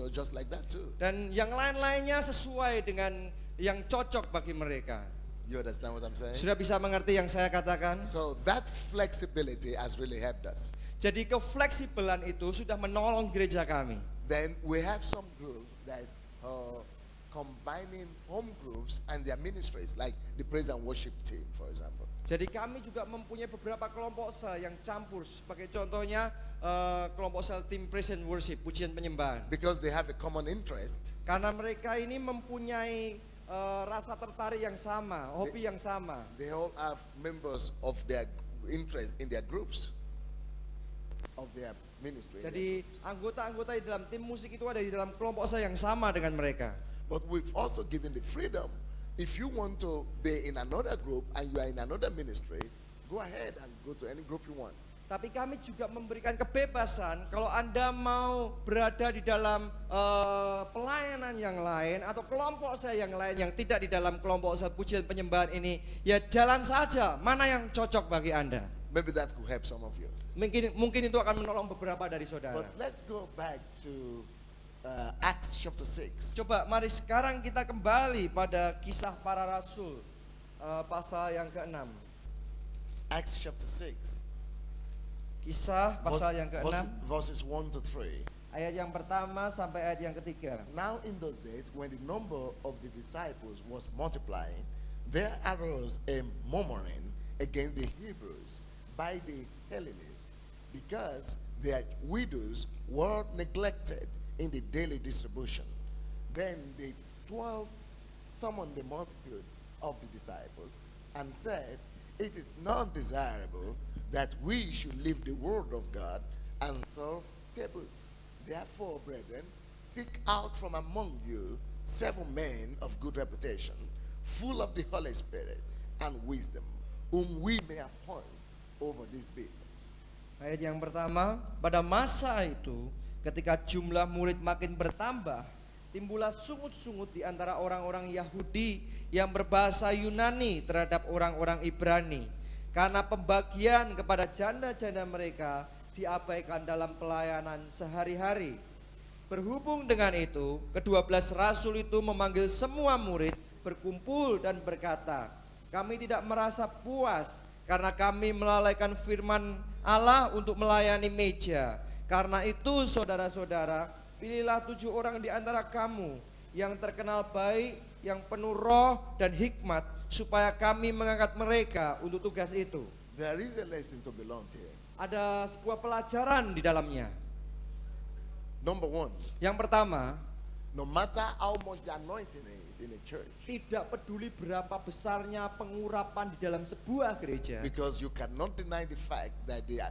just like that too. dan yang lain-lainnya sesuai dengan yang cocok bagi mereka. You understand what I'm saying? Sudah bisa mengerti yang saya katakan? So that flexibility has really helped us. Jadi kefleksibelan itu sudah menolong gereja kami. Then we have some groups that are combining home groups and their ministries, like the praise and worship team, for example. Jadi kami juga mempunyai beberapa kelompok sel yang campur. Sebagai contohnya kelompok sel tim praise and worship, pujian penyembahan. Because they have a common interest. Karena mereka ini mempunyai rasa tertarik yang sama, hobi yang sama. They all have members of their interest in their groups, of their ministry. Jadi anggota-anggota di dalam tim musik itu ada di dalam kelompok sel yang sama dengan mereka. But we've also given the freedom. If you want to be in another group and you are in another ministry, go ahead and go to any group you want. Tapi kami juga memberikan kebebasan kalau Anda mau berada di dalam pelayanan yang lain atau kelompok saya yang lain yang tidak di dalam kelompok saya pujian penyembahan ini, ya jalan saja mana yang cocok bagi Anda. Maybe that could help some of you. Mungkin itu akan menolong beberapa dari saudara. But let's go back to Acts chapter 6. Coba mari sekarang kita kembali pada kisah para rasul pasal yang ke-6. Acts chapter 6. Kisah pasal yang ke-6 Verses 1 to 3. ayat yang pertama sampai ayat yang ketiga. Now in those days, when the number of the disciples was multiplying, there arose a murmuring against the Hebrews by the Hellenists, because their widows were neglected in the daily distribution. Then the 12 summoned the multitude of the disciples and said, "It is not desirable that we should leave the word of God and serve tables. Therefore, brethren, seek out from among you 7 men of good reputation, full of the Holy Spirit and wisdom, whom we may appoint over this business." Ayat yang pertama, pada masa itu ketika jumlah murid makin bertambah, timbullah sungut-sungut di antara orang-orang Yahudi yang berbahasa Yunani terhadap orang-orang Ibrani, karena pembagian kepada janda-janda mereka diabaikan dalam pelayanan sehari-hari. Berhubung dengan itu, ke-12 rasul itu memanggil semua murid berkumpul dan berkata, "Kami tidak merasa puas karena kami melalaikan firman Allah untuk melayani meja. Karena itu saudara-saudara, pilihlah 7 orang di antara kamu yang terkenal baik, yang penuh roh dan hikmat, supaya kami mengangkat mereka untuk tugas itu." There is a lesson to be learned here. Ada sebuah pelajaran di dalamnya. Number 1, Yang pertama, no matter how much the anointing is in a church, tidak peduli berapa besarnya pengurapan di dalam sebuah gereja, because you cannot deny the fact that the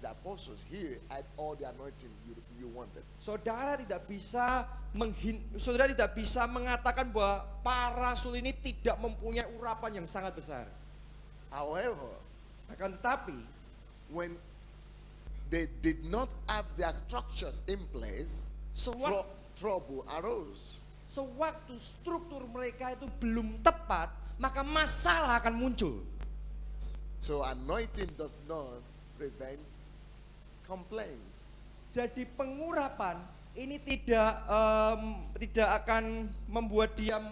apostles here had all the anointing you wanted. saudara tidak bisa mengatakan bahwa para rasul ini tidak mempunyai urapan yang sangat besar. However, Akan tetapi when they did not have their structures in place, sewaktu, trouble arose. sewaktu struktur mereka itu belum tepat, maka masalah akan muncul. So anointing does not prevent complaints. Jadi pengurapan ini tidak akan membuat diam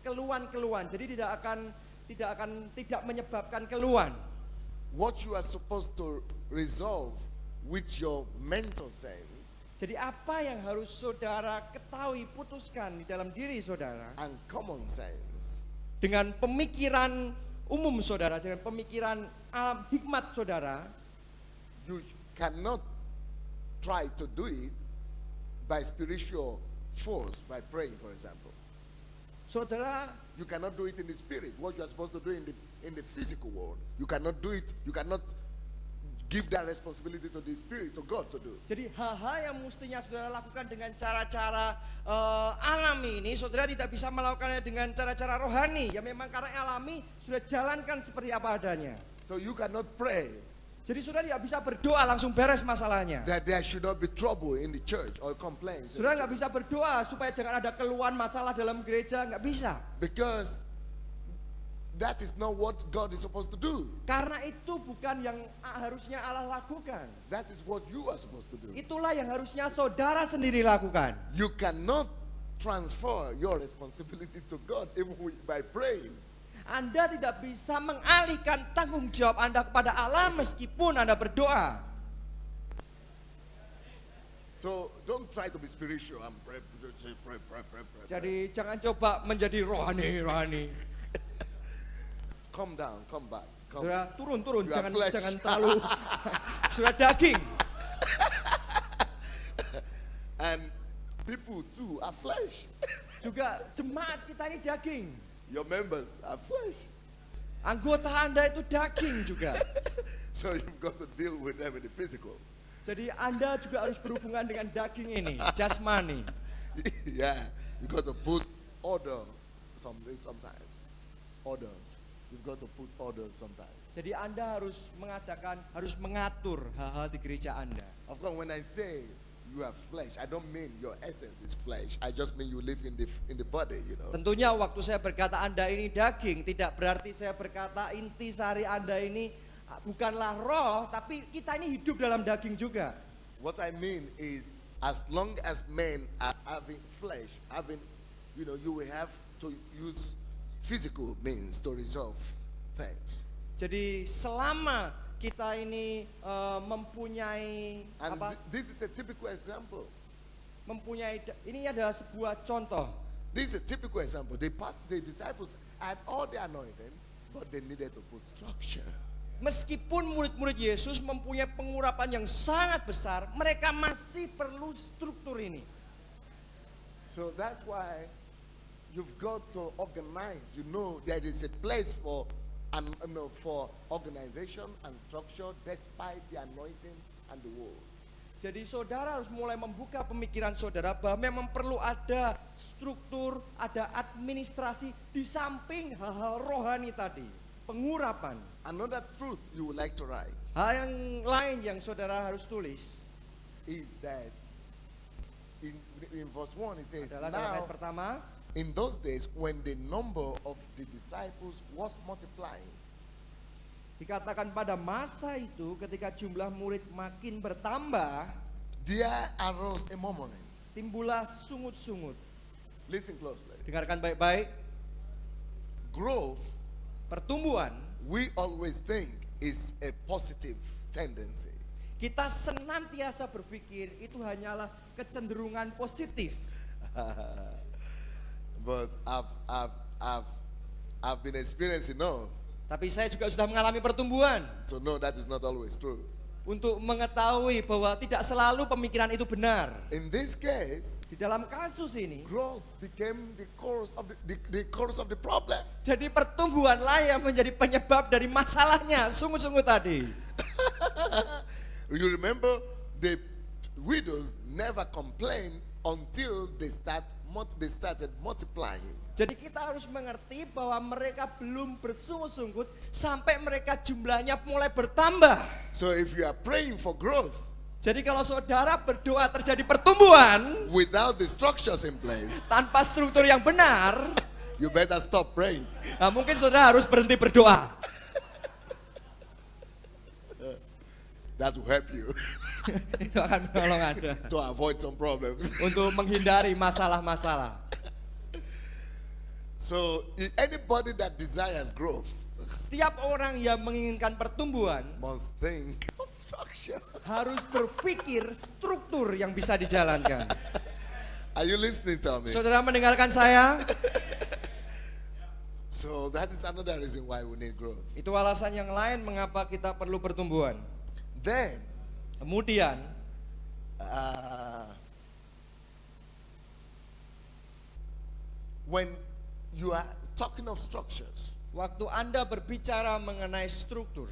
keluhan-keluhan. Jadi tidak menyebabkan keluhan. What you are supposed to resolve with your mental sense Jadi apa yang harus saudara ketahui, putuskan di dalam diri saudara and common sense, dengan pemikiran umum saudara, dengan pemikiran alam hikmat saudara, you cannot try to do it by spiritual force, by praying, for example. saudara You cannot do it in the spirit. What you are supposed to do in the physical world, you cannot do it. You cannot give that responsibility to the spirit, to God to do. Jadi hal-hal yang mestinya saudara lakukan dengan cara-cara alami ini, saudara tidak bisa melakukannya dengan cara-cara rohani. Ya memang karena alami, sudah jalankan seperti apa adanya. So you cannot pray Jadi saudara tidak bisa berdoa langsung beres masalahnya. that there should not be trouble in the church or complaints. Saudara nggak bisa berdoa supaya jangan ada keluhan masalah dalam gereja, nggak bisa. Because that is not what God is supposed to do. Karena itu bukan yang harusnya Allah lakukan. That is what you are supposed to do. Itulah yang harusnya saudara sendiri lakukan. You cannot transfer your responsibility to God even by praying. Anda tidak bisa mengalihkan tanggung jawab Anda kepada Allah meskipun Anda berdoa. So don't try to be spiritual and pray. Jadi jangan coba menjadi rohani. Come down, come back. Come. Saudara turun, You are flesh. jangan terlalu sudah daging. And people too are flesh. Juga jemaat kita ini daging. Your members are flesh. Anggota Anda itu daging juga. So you've got to deal with them in the physical. Jadi Anda juga harus berhubungan dengan daging ini, jasmani. Yeah, you got to put order sometimes. Orders. You've got to put orders sometimes. Jadi Anda harus mengatur hal-hal di gereja Anda. Of course, when I say you are flesh, I don't mean your essence is flesh. I just mean you live in the body, you know. Tentunya waktu saya berkata Anda ini daging, tidak berarti saya berkata intisari Anda ini bukanlah roh, tapi kita ini hidup dalam daging juga. What I mean is, as long as men are having flesh, you will have to use physical means to resolve things. Jadi selama kita ini mempunyai And apa? this is a typical example. Ini adalah sebuah contoh. This is a typical example. The disciples had all the anointing, but they needed to put structure. Meskipun murid-murid Yesus mempunyai pengurapan yang sangat besar, mereka masih perlu struktur ini. So that's why you've got to organize. You know there is a place for organization and structure despite the anointing and the word. Jadi saudara harus mulai membuka pemikiran saudara bahwa memang perlu ada struktur, ada administrasi di samping hal-hal rohani tadi, pengurapan. Another truth you would like to write Hal yang lain yang saudara harus tulis is that in verse 1 it says, adalah dalam ayat now pertama, in those days when the number of the disciples was multiplying, dikatakan pada masa itu ketika jumlah murid makin bertambah, there arose a murmuring. timbullah sungut-sungut. Listen closely. Dengarkan baik-baik, Growth, pertumbuhan we always think, is a positive tendency. kita senantiasa berpikir itu hanyalah kecenderungan positif. But I've been experienced enough Tapi saya juga sudah mengalami pertumbuhan to know that is not always true. untuk mengetahui bahwa tidak selalu pemikiran itu benar. In this case, Di dalam kasus ini, growth became the cause of the problem. jadi pertumbuhanlah yang menjadi penyebab dari masalahnya, sungut-sungut tadi. You remember the widows never complained until they started multiplying. Jadi kita harus mengerti bahwa mereka belum bersungguh-sungguh sampai mereka jumlahnya mulai bertambah. So if you are praying for growth Jadi kalau saudara berdoa terjadi pertumbuhan without the structures in place, tanpa struktur yang benar, you better stop praying. nah mungkin saudara harus berhenti berdoa. That will help you Itu akan menolong Anda to avoid some problems. untuk menghindari masalah-masalah. So anybody that desires growth Setiap orang yang menginginkan pertumbuhan must think of structure. harus berpikir struktur yang bisa dijalankan. Are you listening to me? Saudara mendengarkan saya? So that is another reason why we need growth. Itu alasan yang lain mengapa kita perlu pertumbuhan. Then, Kemudian, when you are talking of structures, waktu Anda berbicara mengenai struktur,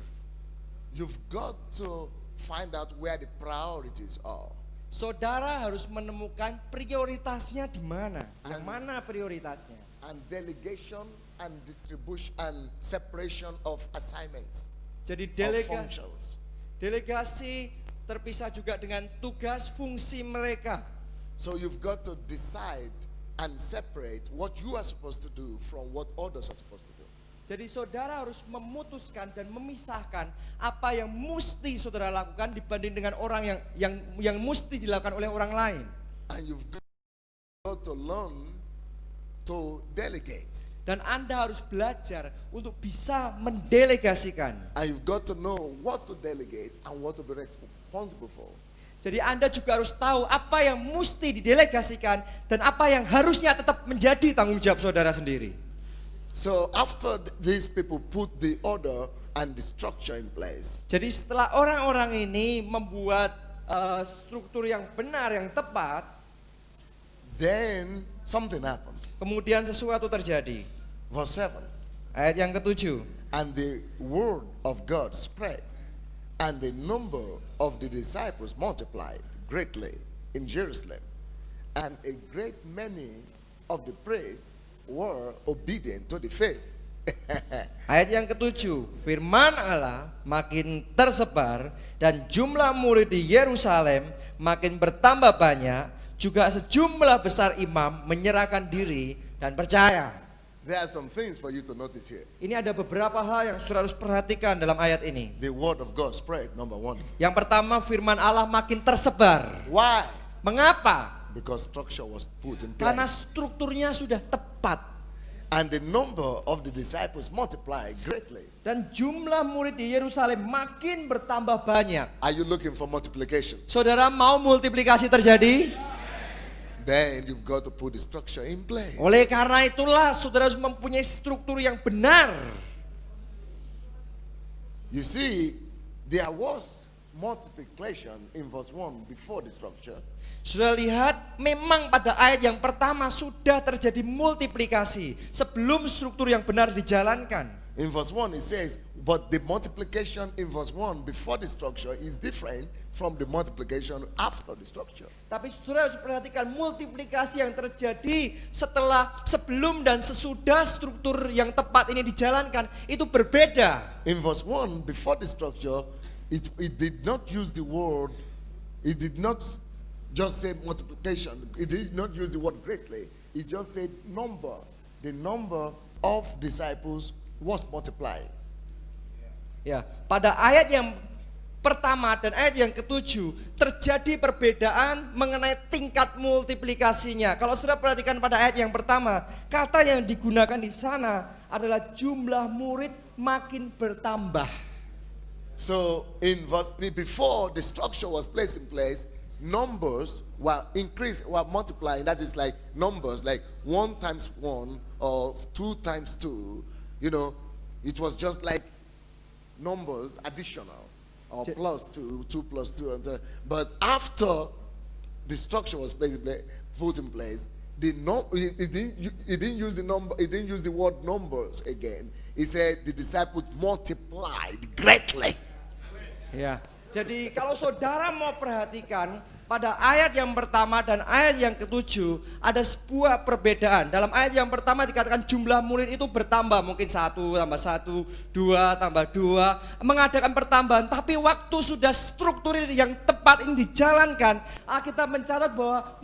you've got to find out where the priorities are. saudara harus menemukan prioritasnya di mana. Yang mana prioritasnya? And delegation and distribution and separation of assignments, Jadi of functions. delegasi terpisah juga dengan tugas fungsi mereka. So you've got to decide and separate what you are supposed to do from what others are supposed to do. Jadi saudara harus memutuskan dan memisahkan apa yang mesti saudara lakukan dibanding dengan orang yang mesti dilakukan oleh orang lain. And you've got to learn to delegate. Dan Anda harus belajar untuk bisa mendelegasikan. And you've got to know what to delegate and what to be responsible for. Jadi Anda juga harus tahu apa yang mesti didelegasikan dan apa yang harusnya tetap menjadi tanggung jawab saudara sendiri. So after these people put the order and the structure in place, Jadi setelah orang-orang ini membuat struktur yang benar, yang tepat, then something happened. kemudian sesuatu terjadi. Verse 7. Ayat yang ke-7. And the word of God spread, and the number of the disciples multiplied greatly in Jerusalem, and a great many of the priests were obedient to the faith. Ayat yang ke-7, firman Allah makin tersebar dan jumlah murid di Yerusalem makin bertambah banyak, juga sejumlah besar imam menyerahkan diri dan percaya. There are some things for you to notice here. Ini ada beberapa hal yang saudara harus perhatikan dalam ayat ini. The word of God spread, number one. Yang pertama, firman Allah makin tersebar. Why? Mengapa? Because structure was put in Karena place. strukturnya sudah tepat. And the number of the disciples multiplied greatly. Dan jumlah murid di Yerusalem makin bertambah banyak. Are you looking for multiplication? Saudara mau multiplikasi terjadi? Then you've got to put the structure in place. Oleh karena itulah saudara harus mempunyai struktur yang benar. You see, there was multiplication in verse 1 before the structure. Sudah lihat, memang pada ayat yang pertama sudah terjadi multiplikasi sebelum struktur yang benar dijalankan. In verse 1 it says, but the multiplication in verse 1 before the structure is different from the multiplication after the structure. Tapi saudara harus perhatikan multiplikasi yang terjadi sebelum dan sesudah struktur yang tepat ini dijalankan itu berbeda. In verse 1 before the structure, it did not use the word, it did not just say multiplication, it did not use the word greatly, it just said number. The number of disciples was multiplied. Ya, pada ayat yang pertama dan ayat yang ke-7 terjadi perbedaan mengenai tingkat multiplikasinya. Kalau sudah perhatikan pada ayat yang pertama, kata yang digunakan di sana adalah jumlah murid makin bertambah. So in verse before the structure was placed in place, numbers were increased, were multiplying. That is like numbers, like 1 times 1 or 2 times 2. You know, it was just like numbers additional. Or plus 2, 2 plus 2, and but after the structure was put in place, it didn't use the number. It didn't use the word numbers again. It said the disciples multiplied greatly. Ya, jadi kalau saudara mau perhatikan pada ayat yang pertama dan ayat yang ketujuh ada sebuah perbedaan. Dalam ayat yang pertama dikatakan jumlah murid itu bertambah, mungkin 1 tambah 1, 2 tambah 2, mengadakan pertambahan. Tapi waktu sudah struktur yang tepat ini dijalankan, kita mencatat bahwa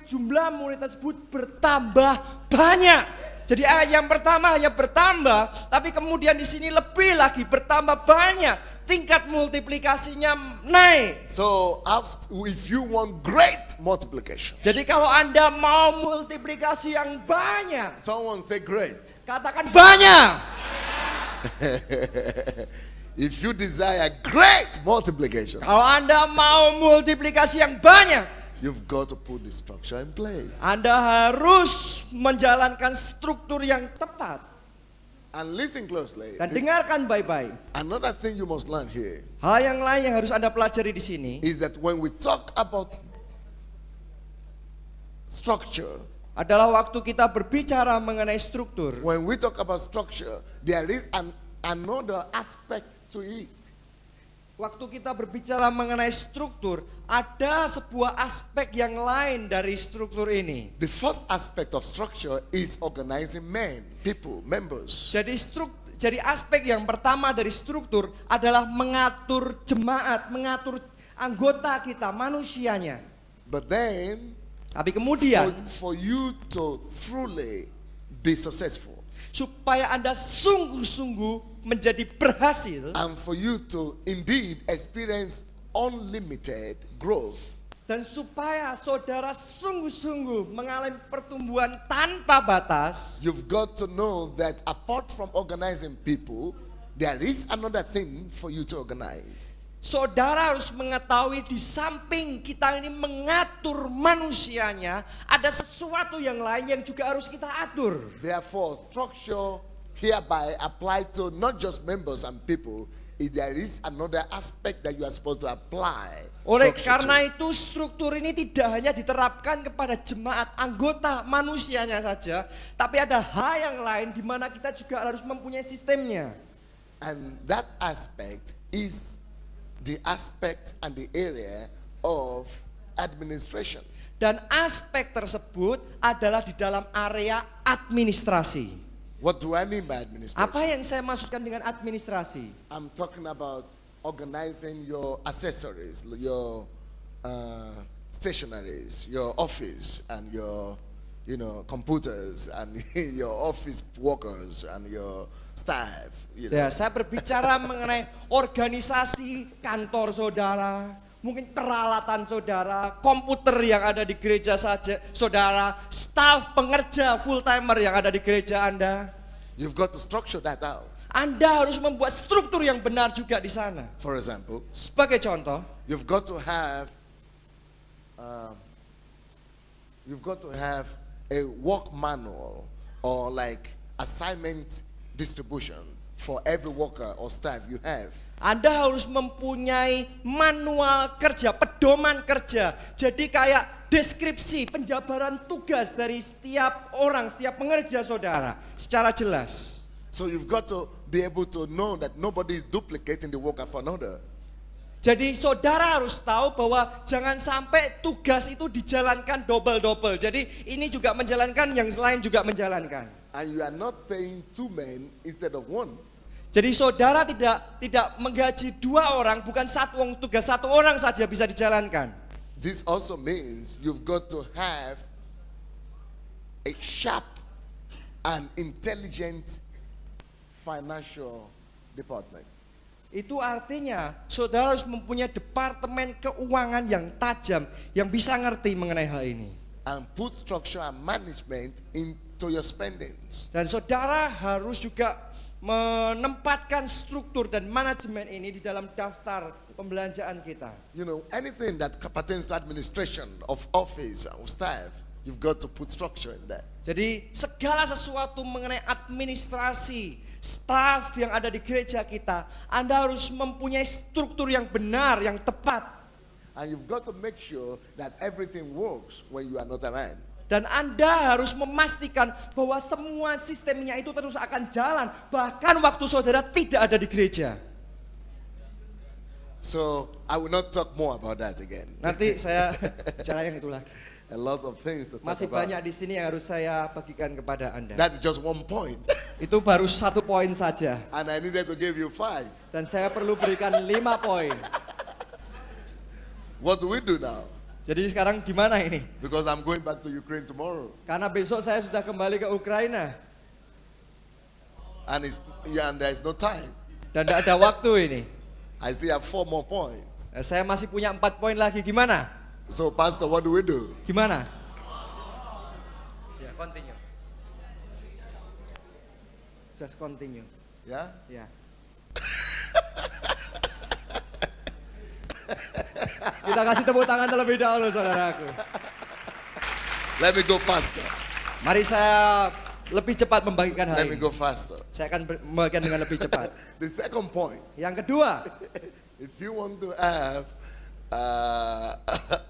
jumlah murid tersebut bertambah banyak. Jadi ayat yang pertama hanya bertambah, tapi kemudian di sini lebih lagi bertambah banyak, tingkat multiplikasinya naik. So if you want great multiplication, Jadi kalau Anda mau multiplikasi yang banyak, someone say great. katakan banyak. If you desire great multiplication, Kalau Anda mau multiplikasi yang banyak, you've got to put the structure in place. Anda harus menjalankan struktur yang tepat. And listen closely. Dan dengarkan baik-baik. Another thing you must learn here Hal yang lain yang harus Anda pelajari di sini is that when we talk about structure, adalah waktu kita berbicara mengenai struktur. when we talk about structure, there is another aspect to it. Waktu kita berbicara mengenai struktur, ada sebuah aspek yang lain dari struktur ini. The first aspect of structure is organizing men, people, members. Jadi aspek yang pertama dari struktur adalah mengatur jemaat, mengatur anggota kita, manusianya. But then, Tapi kemudian for you to truly be successful, supaya Anda sungguh-sungguh menjadi berhasil, and for you to indeed experience unlimited growth, dan supaya saudara sungguh-sungguh mengalami pertumbuhan tanpa batas, you've got to know that apart from organizing people, there is another thing for you to organize. saudara harus mengetahui di samping kita ini mengatur manusianya, ada sesuatu yang lain yang juga harus kita atur. Therefore, structure hereby apply to not just members and people. If there is another aspect that you are supposed to apply. Oleh structure karena to. itu struktur ini tidak hanya diterapkan kepada jemaat anggota manusianya saja, tapi ada hal yang lain di mana kita juga harus mempunyai sistemnya. And that aspect is the aspect and the area of administration. Dan aspek tersebut adalah di dalam area administrasi. What do I mean by administration? Apa yang saya maksudkan dengan administrasi? I'm talking about organizing your accessories, your stationaries, your office, and your, computers, and your office workers, and your staff. Ya, saya berbicara mengenai organisasi kantor saudara, mungkin peralatan saudara, komputer yang ada di gereja saja, saudara, staf pengerja full timer yang ada di gereja Anda. You've got to structure that out. Anda harus membuat struktur yang benar juga di sana. For example, Sebagai contoh, you've got to have a work manual or like assignment distribution for every worker or staff you have. Anda harus mempunyai manual kerja, pedoman kerja. Jadi kayak deskripsi, penjabaran tugas dari setiap orang, setiap pengerja saudara secara jelas. So you've got to be able to know that nobody is duplicating the work of another. Jadi saudara harus tahu bahwa jangan sampai tugas itu dijalankan double-double. Jadi ini juga menjalankan, yang lain juga menjalankan. And you are not paying 2 men instead of 1. Jadi saudara tidak menggaji 2 orang, bukan tugas 1 orang saja bisa dijalankan. This also means you've got to have a sharp and intelligent financial department. Itu artinya saudara harus mempunyai departemen keuangan yang tajam, yang bisa ngerti mengenai hal ini. And put structure and management into your spendings. Dan saudara harus juga menempatkan struktur dan manajemen ini di dalam daftar pembelanjaan kita. Anything that pertains to administration of office or staff, you've got to put structure in that. Jadi segala sesuatu mengenai administrasi, staf yang ada di gereja kita, Anda harus mempunyai struktur yang benar, yang tepat. And you've got to make sure that everything works when you are not around. Dan Anda harus memastikan bahwa semua sistemnya itu terus akan jalan, bahkan waktu saudara tidak ada di gereja. So I will not talk more about that again. Nanti saya bicara yang itulah. A lot of things to talk Masih about. banyak di sini yang harus saya bagikan kepada Anda. That's just one point. Itu baru 1 poin saja. And I needed to give you 5. Dan saya perlu berikan 5 poin. What do we do now? Jadi sekarang gimana ini? Because I'm going back to Ukraine tomorrow. Karena besok saya sudah kembali ke Ukraina. And there is no time. Dan tidak ada waktu ini. I still have 4 more points. Saya masih punya 4 poin lagi. Gimana? So, Pastor, what do we do? Gimana? Ya, continue. Just continue. Yeah? Ya. Kita kasih tepuk tangan terlebih dahulu, saudaraku. Let me go faster. Mari saya lebih cepat membagikan hal Let me ini. go faster. Saya akan membagikan dengan lebih cepat. The second point, Yang kedua, if you want to have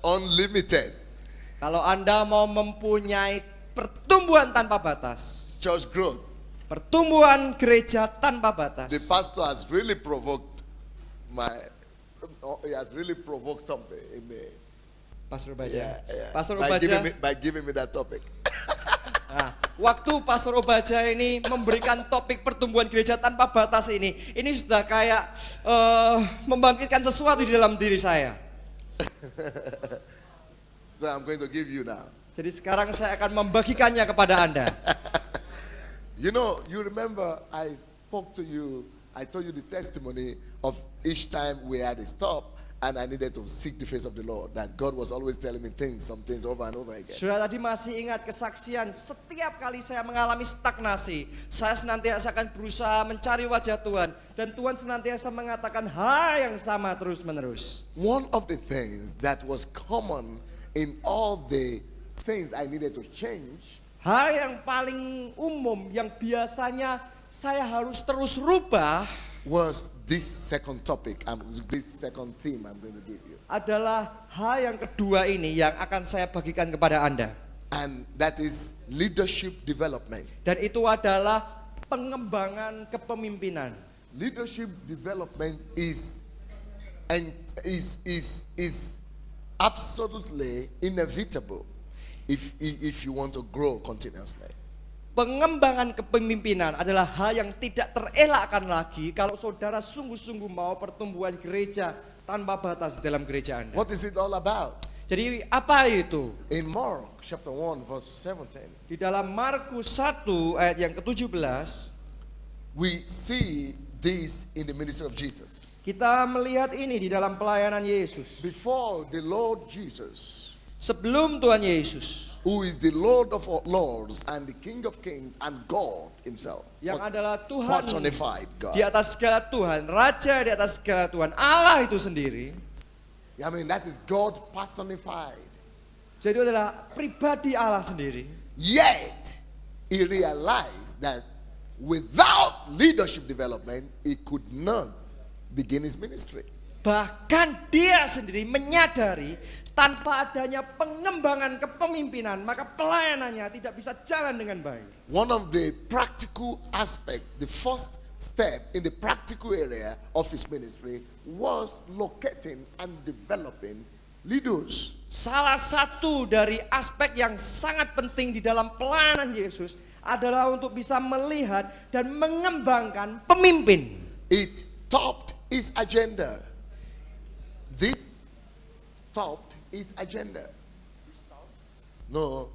unlimited kalau Anda mau mempunyai pertumbuhan tanpa batas, church growth, pertumbuhan gereja tanpa batas. the pastor has really provoked he has really provoked something in me. Pastor Obaja. Yeah. Pastor By Obaja. giving me that topic. Nah, waktu Pastor Obaja ini memberikan topik pertumbuhan gereja tanpa batas ini sudah kayak membangkitkan sesuatu di dalam diri saya. So I'm going to give you now. Jadi sekarang saya akan membagikannya kepada Anda. You know, you remember I spoke to you, I told you the testimony of each time we had a stop and I needed to seek the face of the Lord. That God was always telling me some things over and over again. Saudara tadi masih ingat kesaksian setiap kali saya mengalami stagnasi, saya senantiasa akan berusaha mencari wajah Tuhan dan Tuhan senantiasa mengatakan hal yang sama terus-menerus. One of the things that was common in all the things I needed to change Hal yang paling umum yang biasanya saya harus terus rubah was this second topic, this second theme I'm going to give you. adalah hal yang kedua ini yang akan saya bagikan kepada Anda. And that is leadership development. Dan itu adalah pengembangan kepemimpinan. Leadership development is absolutely inevitable if you want to grow continuously. Pengembangan kepemimpinan adalah hal yang tidak terelakkan lagi kalau saudara sungguh-sungguh mau pertumbuhan gereja tanpa batas dalam gereja Anda. What is it all about? Jadi apa itu? In Mark chapter 1 verse 17, Di dalam Markus 1 ayat yang ke-17, we see this in the ministry of Jesus. kita melihat ini di dalam pelayanan Yesus. Before the Lord Jesus, Sebelum Tuhan Yesus, who is the Lord of all lords and the King of kings and God himself, yang adalah Tuhan personified God. di atas segala Tuhan, Raja di atas segala Tuhan, Allah itu sendiri. I mean, that is God personified. Jadi itu adalah pribadi Allah sendiri. Yet, he realized that without leadership development, he could not begin his ministry. Bahkan dia sendiri menyadari tanpa adanya pengembangan kepemimpinan, maka pelayanannya tidak bisa jalan dengan baik. One of the practical aspect, the first step in the practical area of his ministry was locating and developing leaders. Salah satu dari aspek yang sangat penting di dalam pelayanan Yesus adalah untuk bisa melihat dan mengembangkan pemimpin. It topped his agenda. This topped his agenda. No,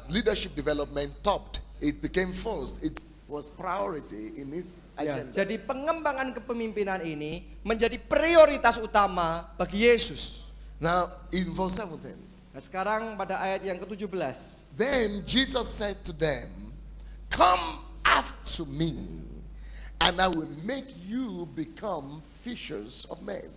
leadership development topped. It became first. It was priority in his Ya, agenda. jadi pengembangan kepemimpinan ini menjadi prioritas utama bagi Yesus. Now, in verse 17, Nah, sekarang pada ayat yang ke-17. then Jesus said to them, "Come after me, and I will make you become fishers of men."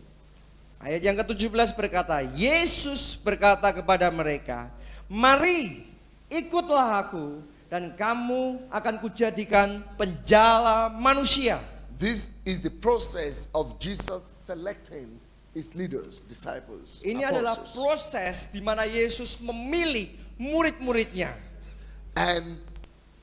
Ayat yang ke-17 berkata, Yesus berkata kepada mereka, "Mari, ikutlah aku, dan kamu akan kujadikan penjala manusia." This is the process of Jesus selecting his leaders, disciples, Ini adalah apostles. proses di mana Yesus memilih murid-muridnya. And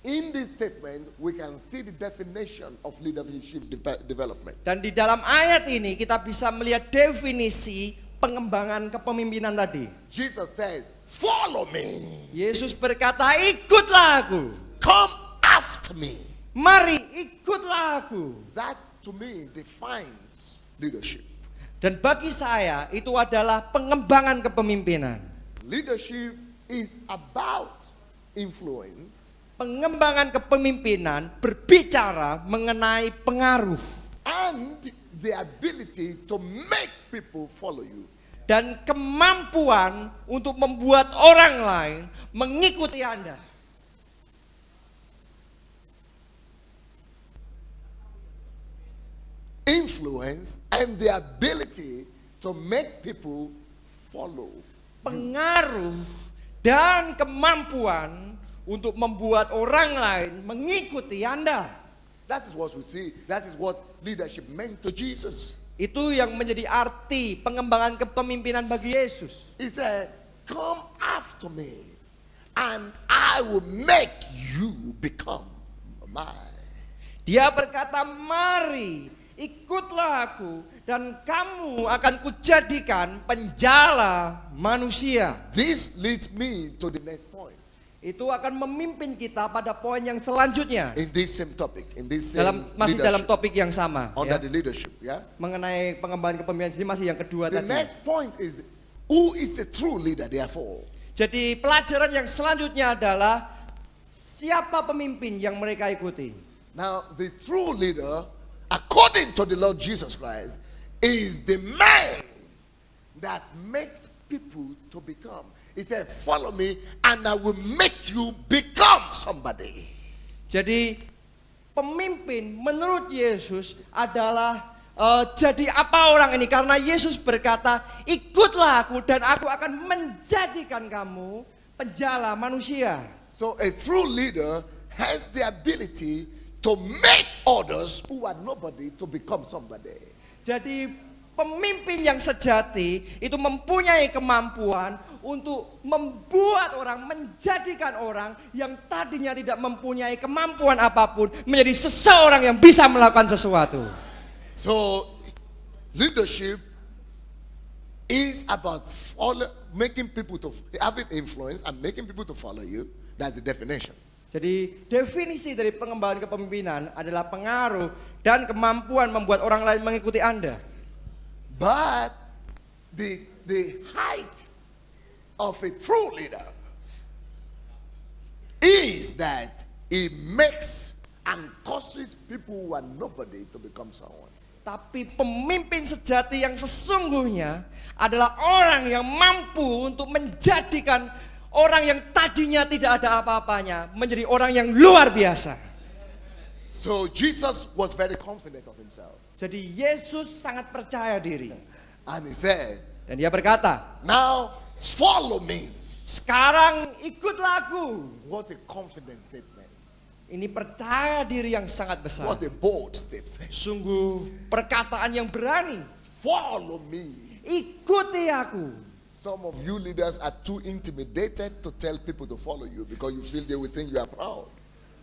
in this statement, we can see the definition of leadership development. Dan di dalam ayat ini kita bisa melihat definisi pengembangan kepemimpinan tadi. Jesus says, follow me. Yesus berkata, ikutlah aku. Come after me. Mari ikutlah aku. That to me defines leadership. Dan bagi saya itu adalah pengembangan kepemimpinan. Leadership is about influence. Pengembangan kepemimpinan berbicara mengenai pengaruh And the ability to make people follow you. dan kemampuan untuk membuat orang lain mengikuti Anda. Influence and the ability to make people follow. Pengaruh dan kemampuan untuk membuat orang lain mengikuti Anda. That is what we see. That is what leadership meant to Jesus. Itu yang menjadi arti pengembangan kepemimpinan bagi Yesus. He said, come after me and I will make you become mine. Dia berkata, mari ikutlah aku dan kamu akan kujadikan penjala manusia. This leads me to the next point. Itu akan memimpin kita pada poin yang selanjutnya. In this same topic, in this same Masih dalam leadership, topik yang sama. under Ya. the leadership, yeah? Mengenai pengembangan kepemimpinan ini masih yang kedua The tadi. next point is, who is a true leader therefore? Jadi pelajaran yang selanjutnya adalah siapa pemimpin yang mereka ikuti. Now, the true leader, according to the Lord Jesus Christ, is the man that makes people to become. He said, follow me and I will make you become somebody. Jadi pemimpin menurut Yesus adalah jadi apa orang ini? Karena Yesus berkata, ikutlah aku dan aku akan menjadikan kamu penjala manusia. So a true leader has the ability to make others who are nobody to become somebody. Jadi pemimpin yang sejati itu mempunyai kemampuan untuk membuat orang, menjadikan orang yang tadinya tidak mempunyai kemampuan apapun menjadi seseorang yang bisa melakukan sesuatu. So leadership is about making people to having influence and making people to follow you. That's the definition. Jadi definisi dari pengembangan kepemimpinan adalah pengaruh dan kemampuan membuat orang lain mengikuti Anda. But the height of a true leader is that he makes and causes people who are nobody to become someone. Tapi pemimpin sejati yang sesungguhnya adalah orang yang mampu untuk menjadikan orang yang tadinya tidak ada apa-apanya menjadi orang yang luar biasa. So Jesus was very confident of himself. Jadi Yesus sangat percaya diri. And he said, Dan dia berkata, now follow me. sekarang ikutlah aku. What a confident statement. Ini percaya diri yang sangat besar. What a bold statement. Sungguh perkataan yang berani. Follow me. Ikuti aku. Some of you leaders are too intimidated to tell people to follow you because you feel they will think you are proud.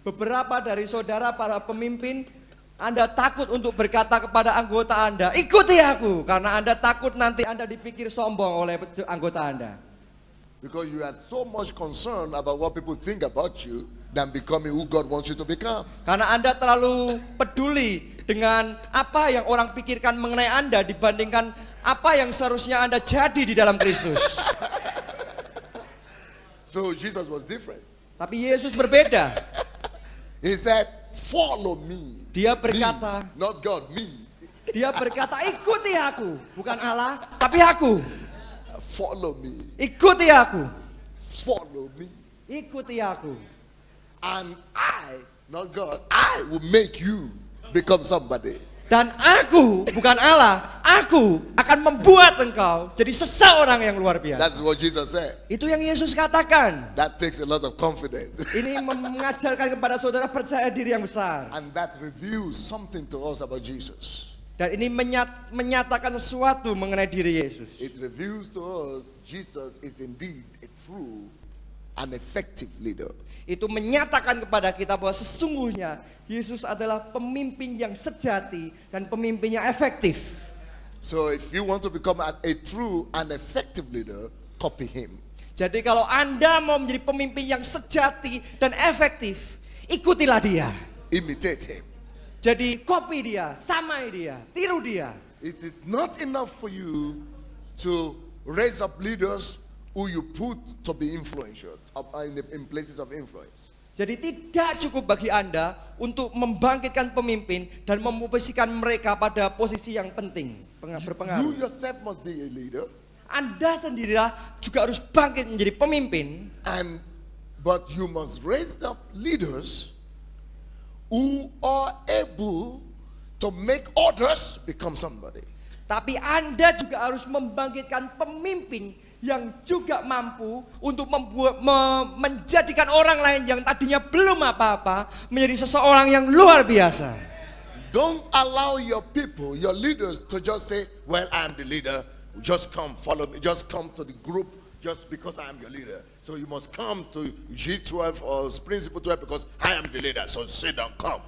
Beberapa dari saudara para pemimpin, Anda takut untuk berkata kepada anggota Anda, ikuti aku. Karena Anda takut nanti Anda dipikir sombong oleh anggota Anda. Because you are so much concerned about what people think about you than becoming who God wants you to become. Karena Anda terlalu peduli dengan apa yang orang pikirkan mengenai Anda dibandingkan apa yang seharusnya Anda jadi di dalam Kristus. So Jesus was different. Tapi Yesus berbeda. He said, follow me. Dia berkata, Me, not God, me. dia berkata, ikuti aku. Bukan Allah, tapi aku. Follow me. Ikuti aku. Follow me. Ikuti aku. And I, not God, I will make you become somebody. Dan aku, bukan Allah, aku akan membuat engkau jadi seseorang yang luar biasa. That's what Jesus said. Itu yang Yesus katakan. That takes a lot of confidence. Ini mengajarkan kepada saudara percaya diri yang besar. And that reveals something to us about Jesus. Dan ini menyatakan sesuatu mengenai diri Yesus. It reveals to us Jesus is indeed a true an effective leader. Itu menyatakan kepada kita bahwa sesungguhnya Yesus adalah pemimpin yang sejati dan pemimpin yang efektif. So if you want to become a true and effective leader, copy him. Jadi kalau Anda mau menjadi pemimpin yang sejati dan efektif, ikutilah dia. Imitate him. Jadi copy dia, samai dia, tiru dia. It is not enough for you to raise up leaders who you put to be influential in places of influence. Jadi tidak cukup bagi Anda untuk membangkitkan pemimpin dan memposisikan mereka pada posisi yang penting, You berpengaruh. yourself must be a leader, Anda sendirilah juga harus bangkit menjadi pemimpin. but you must raise up leaders who are able to make others become somebody. Tapi Anda juga harus membangkitkan pemimpin yang juga mampu untuk menjadikan orang lain yang tadinya belum apa-apa menjadi seseorang yang luar biasa. Don't allow your people, your leaders, to just say, well, I'm the leader, just come follow me, just come to the group just because I am your leader. So you must come to G12 or Principle 12 because I am the leader, so sit down, come.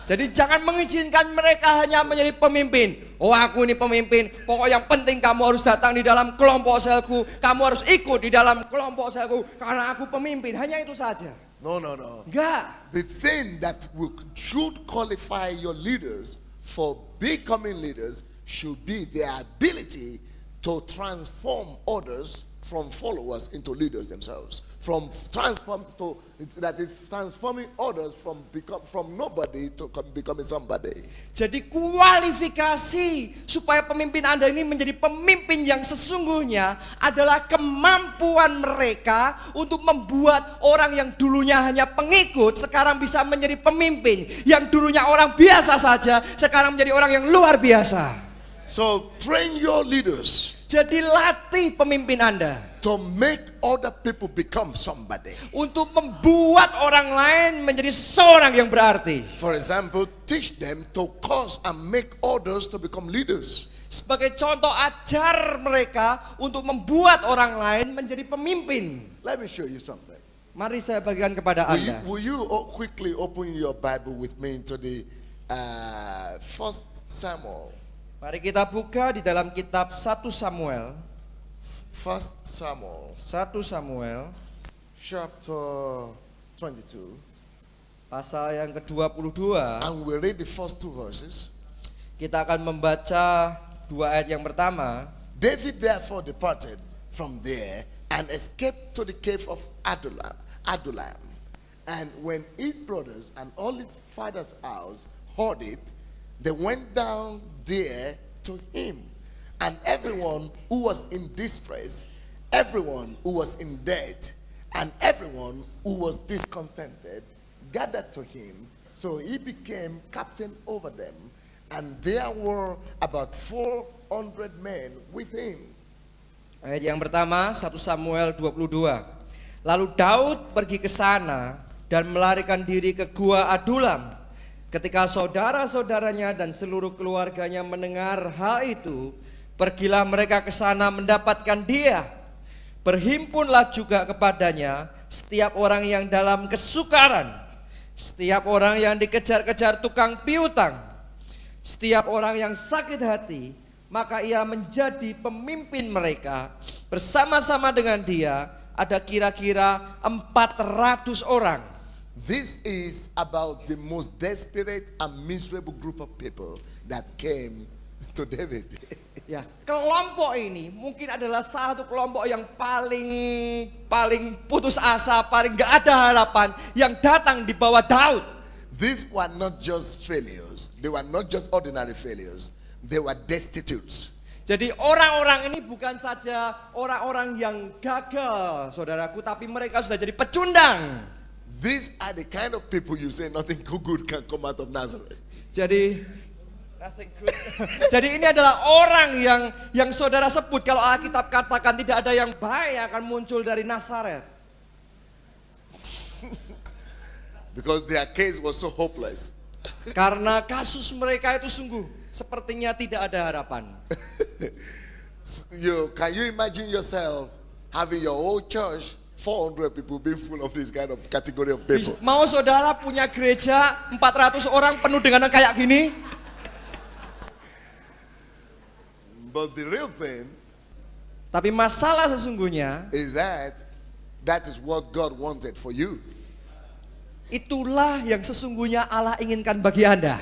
Jadi jangan mengizinkan mereka hanya menjadi pemimpin. Oh, aku ini pemimpin, pokoknya yang penting kamu harus datang di dalam kelompok selku, kamu harus ikut di dalam kelompok selku karena aku pemimpin. Hanya itu saja. No. Enggak. The thing that should qualify your leaders for becoming leaders should be their ability to transform others from followers into leaders themselves. That is transforming others from nobody to becoming somebody. Jadi kualifikasi supaya pemimpin Anda ini menjadi pemimpin yang sesungguhnya adalah kemampuan mereka untuk membuat orang yang dulunya hanya pengikut sekarang bisa menjadi pemimpin. Yang dulunya orang biasa saja sekarang menjadi orang yang luar biasa. So train your leaders Jadi latih pemimpin Anda to make other people become somebody. untuk membuat orang lain menjadi seorang yang berarti. For example, teach them to cause and make others to become leaders. Sebagai contoh, ajar mereka untuk membuat orang lain menjadi pemimpin. Let me show you something. Mari saya bagikan kepada Anda. Will you quickly open your Bible with me to the 1 Samuel? Mari kita buka di dalam kitab 1 Samuel. 1 Samuel 1 Samuel chapter 22. pasal yang ke-22. And we read the first two verses. Kita akan membaca dua ayat yang pertama. David therefore departed from there and escaped to the cave of Adullam. And when his brothers and all his father's house heard it, they went down there to him. And everyone who was in distress, everyone who was in debt, and everyone who was discontented gathered to him. So he became captain over them. And there were about 400 men with him. Ayat yang pertama 1 Samuel 22. Lalu Daud pergi ke sana dan melarikan diri ke gua Adulam. Ketika saudara-saudaranya dan seluruh keluarganya mendengar hal itu, pergilah mereka ke sana mendapatkan dia. Berhimpunlah juga kepadanya setiap orang yang dalam kesukaran, setiap orang yang dikejar-kejar tukang piutang, setiap orang yang sakit hati, maka ia menjadi pemimpin mereka. Bersama-sama dengan dia ada kira-kira 400 orang. This is about the most desperate and miserable group of people that came to David. Ya, kelompok ini mungkin adalah salah satu kelompok yang paling putus asa, paling gak ada harapan yang datang di bawah Daud. These were not just failures. They were not just ordinary failures. They were destitutes. Jadi orang-orang ini bukan saja orang-orang yang gagal, saudaraku, tapi mereka sudah jadi pecundang. These are the kind of people you say nothing good can come out of Nazareth. Jadi nothing good. Jadi ini adalah orang yang saudara sebut kalau Alkitab katakan tidak ada yang baik yang akan muncul dari Nazaret. Because their case was so hopeless. Karena kasus mereka itu sungguh sepertinya tidak ada harapan. Can you imagine yourself having your whole church 400 people being full of this kind of category of people. Mau saudara punya gereja 400 orang penuh dengan kayak gini? But the real thing Tapi masalah sesungguhnya, is that is what God wanted for you. itulah yang sesungguhnya Allah inginkan bagi Anda.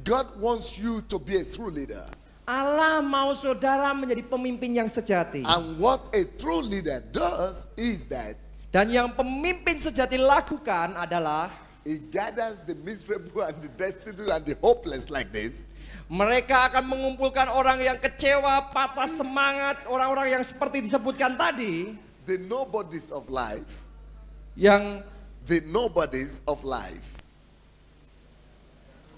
God wants you to be a true leader. Allah mau saudara menjadi pemimpin yang sejati. And what a true leader does is that Dan yang pemimpin sejati lakukan adalah he gathers the miserable and the destitute and the hopeless like this. mereka akan mengumpulkan orang yang kecewa, patah semangat, orang-orang yang seperti disebutkan tadi, The nobodies of life. yang The nobodies of life.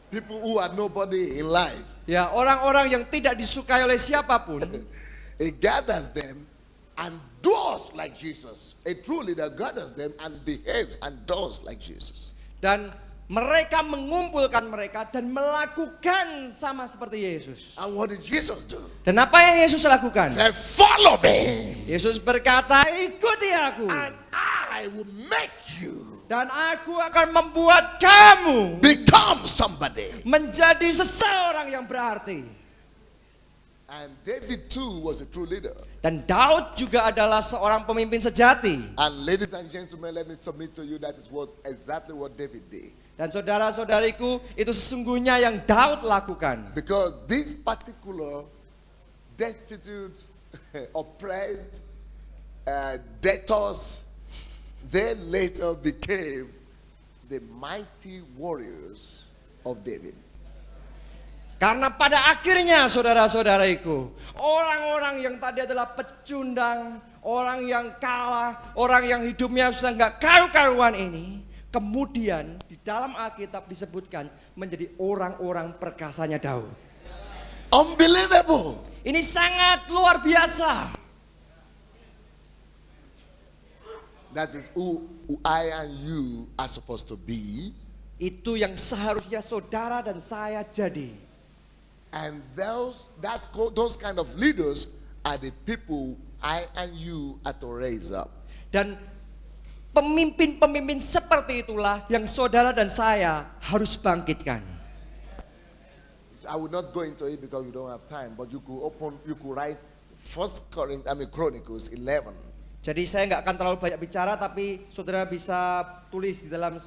People who are nobody in life. ya orang-orang yang tidak disukai oleh siapapun. He gathers them and does like Jesus. A true leader gathers them and behaves and does like Jesus. Dan mereka mengumpulkan mereka dan melakukan sama seperti Yesus. And what did Jesus do? Dan apa yang Yesus lakukan? He said, follow me. Yesus berkata, ikuti aku. And I will make you Dan aku akan membuat kamu become somebody. menjadi seseorang yang berarti. And David too was a true leader. Dan Daud juga adalah seorang pemimpin sejati. And ladies and gentlemen, let me submit to you that is exactly what David did. Dan saudara-saudariku, itu sesungguhnya yang Daud lakukan. Because this particular destitute, oppressed, debtors, they later became the mighty warriors of David. Karena pada akhirnya saudara-saudariku, orang-orang yang tadi adalah pecundang, orang yang kalah, orang yang hidupnya sudah nggak karu-karuan ini, kemudian di dalam Alkitab disebutkan menjadi orang-orang perkasanya Daud. Unbelievable. Ini sangat luar biasa. That is who I and you are supposed to be. Itu yang seharusnya saudara dan saya jadi. And those kind of leaders are the people I and you are to raise up. Dan pemimpin-pemimpin seperti itulah yang saudara dan saya harus bangkitkan. I will not go into it because we don't have time, but you could write Chronicles 11. Jadi saya nggak akan terlalu banyak bicara, tapi saudara bisa tulis di dalam 1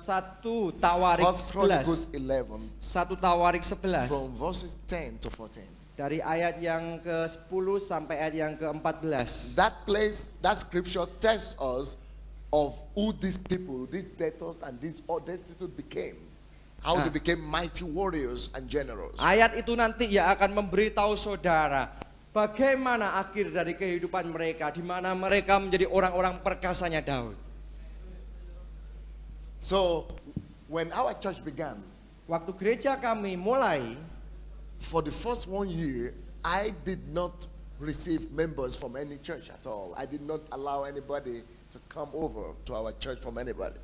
Tawarik 11. 11 1 Tawarik 11. from verses 10 to 14. Dari ayat yang ke-10 sampai ayat yang ke-14. That scripture tells us of who these people, these debtors and these destitute became. How they became mighty warriors and generals. Ayat itu nanti ya akan memberitahu saudara bagaimana akhir dari kehidupan mereka, di mana mereka menjadi orang-orang perkasanya Daud. So, when our church began, Waktu gereja kami mulai, for the first 1 year, I did not receive members from any church at all. I did not allow anybody to come over to our church from anywhere.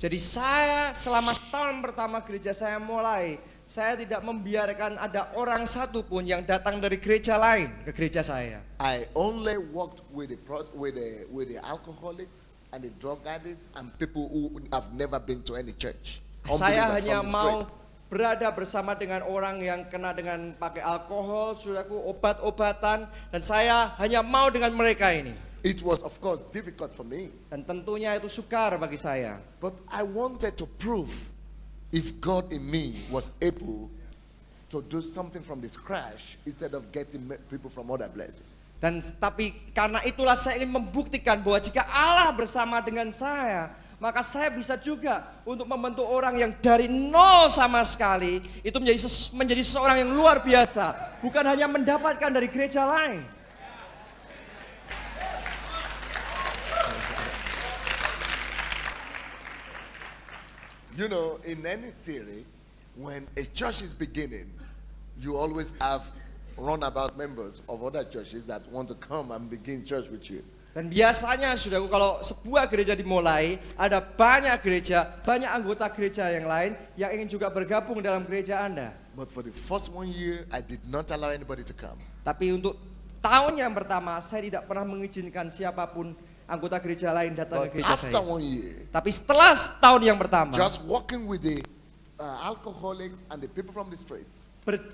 jadi saya selama setahun pertama gereja saya mulai, saya tidak membiarkan ada orang satu pun yang datang dari gereja lain ke gereja saya. I only worked with the alcoholics and the drug addicts and people who have never been to any church. Saya Unbelievers hanya from the mau street. berada bersama dengan orang yang kena dengan pakai alkohol, saudaraku, obat-obatan, dan saya hanya mau dengan mereka ini. It was of course difficult for me, Dan tentunya itu sukar bagi saya. but I wanted to prove if God in me was able to do something from the scratch instead of getting people from other places. Dan tapi karena itulah saya ingin membuktikan bahwa jika Allah bersama dengan saya, maka saya bisa juga untuk membentuk orang yang dari nol sama sekali itu menjadi seseorang yang luar biasa, bukan hanya mendapatkan dari gereja lain. You know, in any city, when a church is beginning, you always have runabout members of other churches that want to come and begin church with you. Dan biasanya saudaraku, kalau sebuah gereja dimulai, ada banyak gereja, banyak anggota gereja yang lain yang ingin juga bergabung dalam gereja Anda. But for the first 1 year, I did not allow anybody to come. Tapi untuk tahun yang pertama saya tidak pernah mengizinkan siapapun anggota gereja lain datang But ke gereja after saya. 1 year, Tapi setelah tahun yang pertama, just walking with the alcoholics and the people from the streets,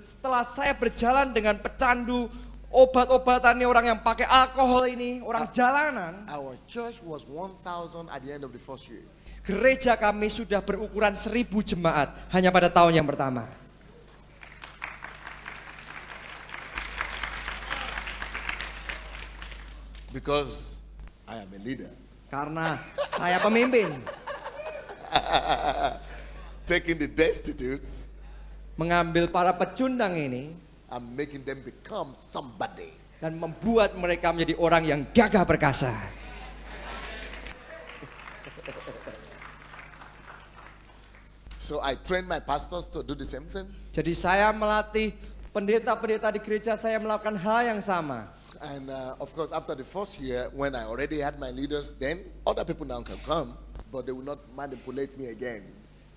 setelah saya berjalan dengan pecandu, obat-obatannya orang yang pakai alkohol ini, orang jalanan, our church was 1,000 at the end of the first year. gereja kami sudah berukuran 1.000 jemaat hanya pada tahun yang pertama. Because I am a leader. Karena saya pemimpin, Taking the destitutes mengambil para pecundang ini and making them become somebody. dan membuat mereka menjadi orang yang gagah perkasa. So I trained my pastors to do the same thing. Jadi saya melatih pendeta-pendeta di gereja saya melakukan hal yang sama. And of course, after the first year, when I already had my leaders, then other people now can come, but they will not manipulate me again.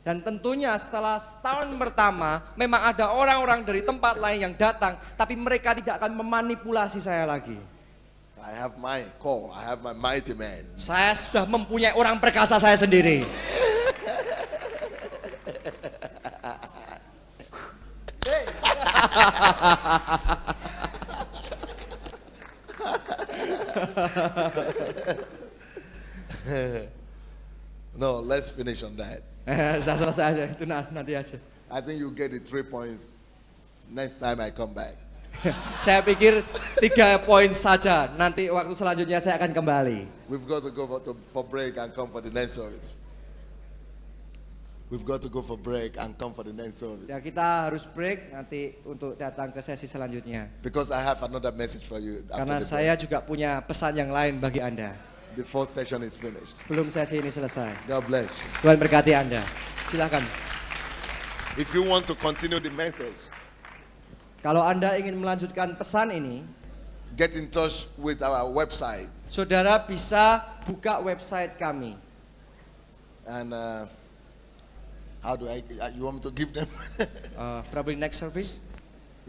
Dan tentunya setelah setahun pertama memang ada orang-orang dari tempat lain yang datang, tapi mereka tidak akan memanipulasi saya lagi. I have my core, I have my mighty man. Saya sudah mempunyai orang perkasa saya sendiri. No, let's finish on that. Saya selesai aja, itu nanti aja. I think you get the 3 points next time I come back. Saya pikir 3 poin saja, nanti waktu selanjutnya saya akan kembali. We've got to go for break and come for the next service. We've got to go for break and come for the next service. Ya kita harus break nanti untuk datang ke sesi selanjutnya. Because I have another message for you. after Karena the saya juga punya pesan yang lain bagi Anda. break. The fourth session is finished. Sebelum sesi ini selesai. God bless you. Tuhan berkati Anda. Silakan. If you want to continue the message, Kalau Anda ingin melanjutkan pesan ini, get in touch with our website. saudara bisa buka website kami. And how do you want me to give them? Probably next service.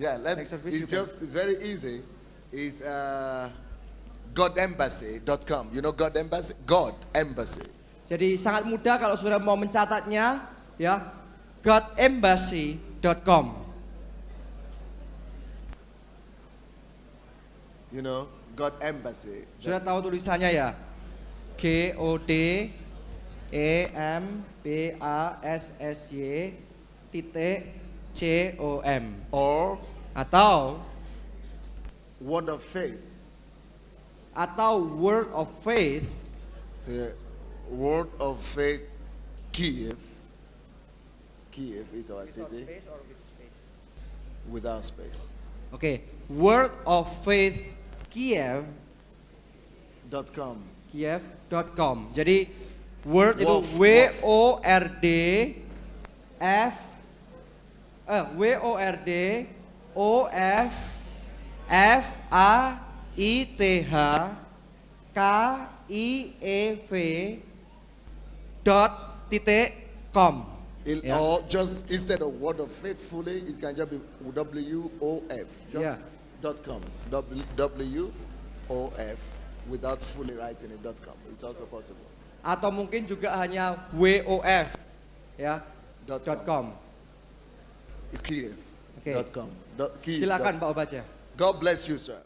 Yeah, Next service you can- it's very easy. It's godembassy.com. You know God Embassy? God Embassy. Jadi sangat mudah kalau saudara mau mencatatnya, ya. godembassy.com. You know, God Embassy. Sudah tahu tulisannya ya? GODEMBASSY titik COM Or atau Word of Faith. Word of Faith The Word of Faith Kiev. Kiev is our city without space. Oke, Word of Faith Kiev .com. Kiev.com. Jadi word itu Wolf, WORD OF FAITH .com. Yeah. Or just instead of Word of Faithfully, it can just be WOF. Just Yeah. .com. WOF without fully writing it .com. It's also possible. Atau mungkin juga hanya WOF ya .com. Kiev. Oke. .com. Kiev. Silakan Pak baca. God bless you, sir.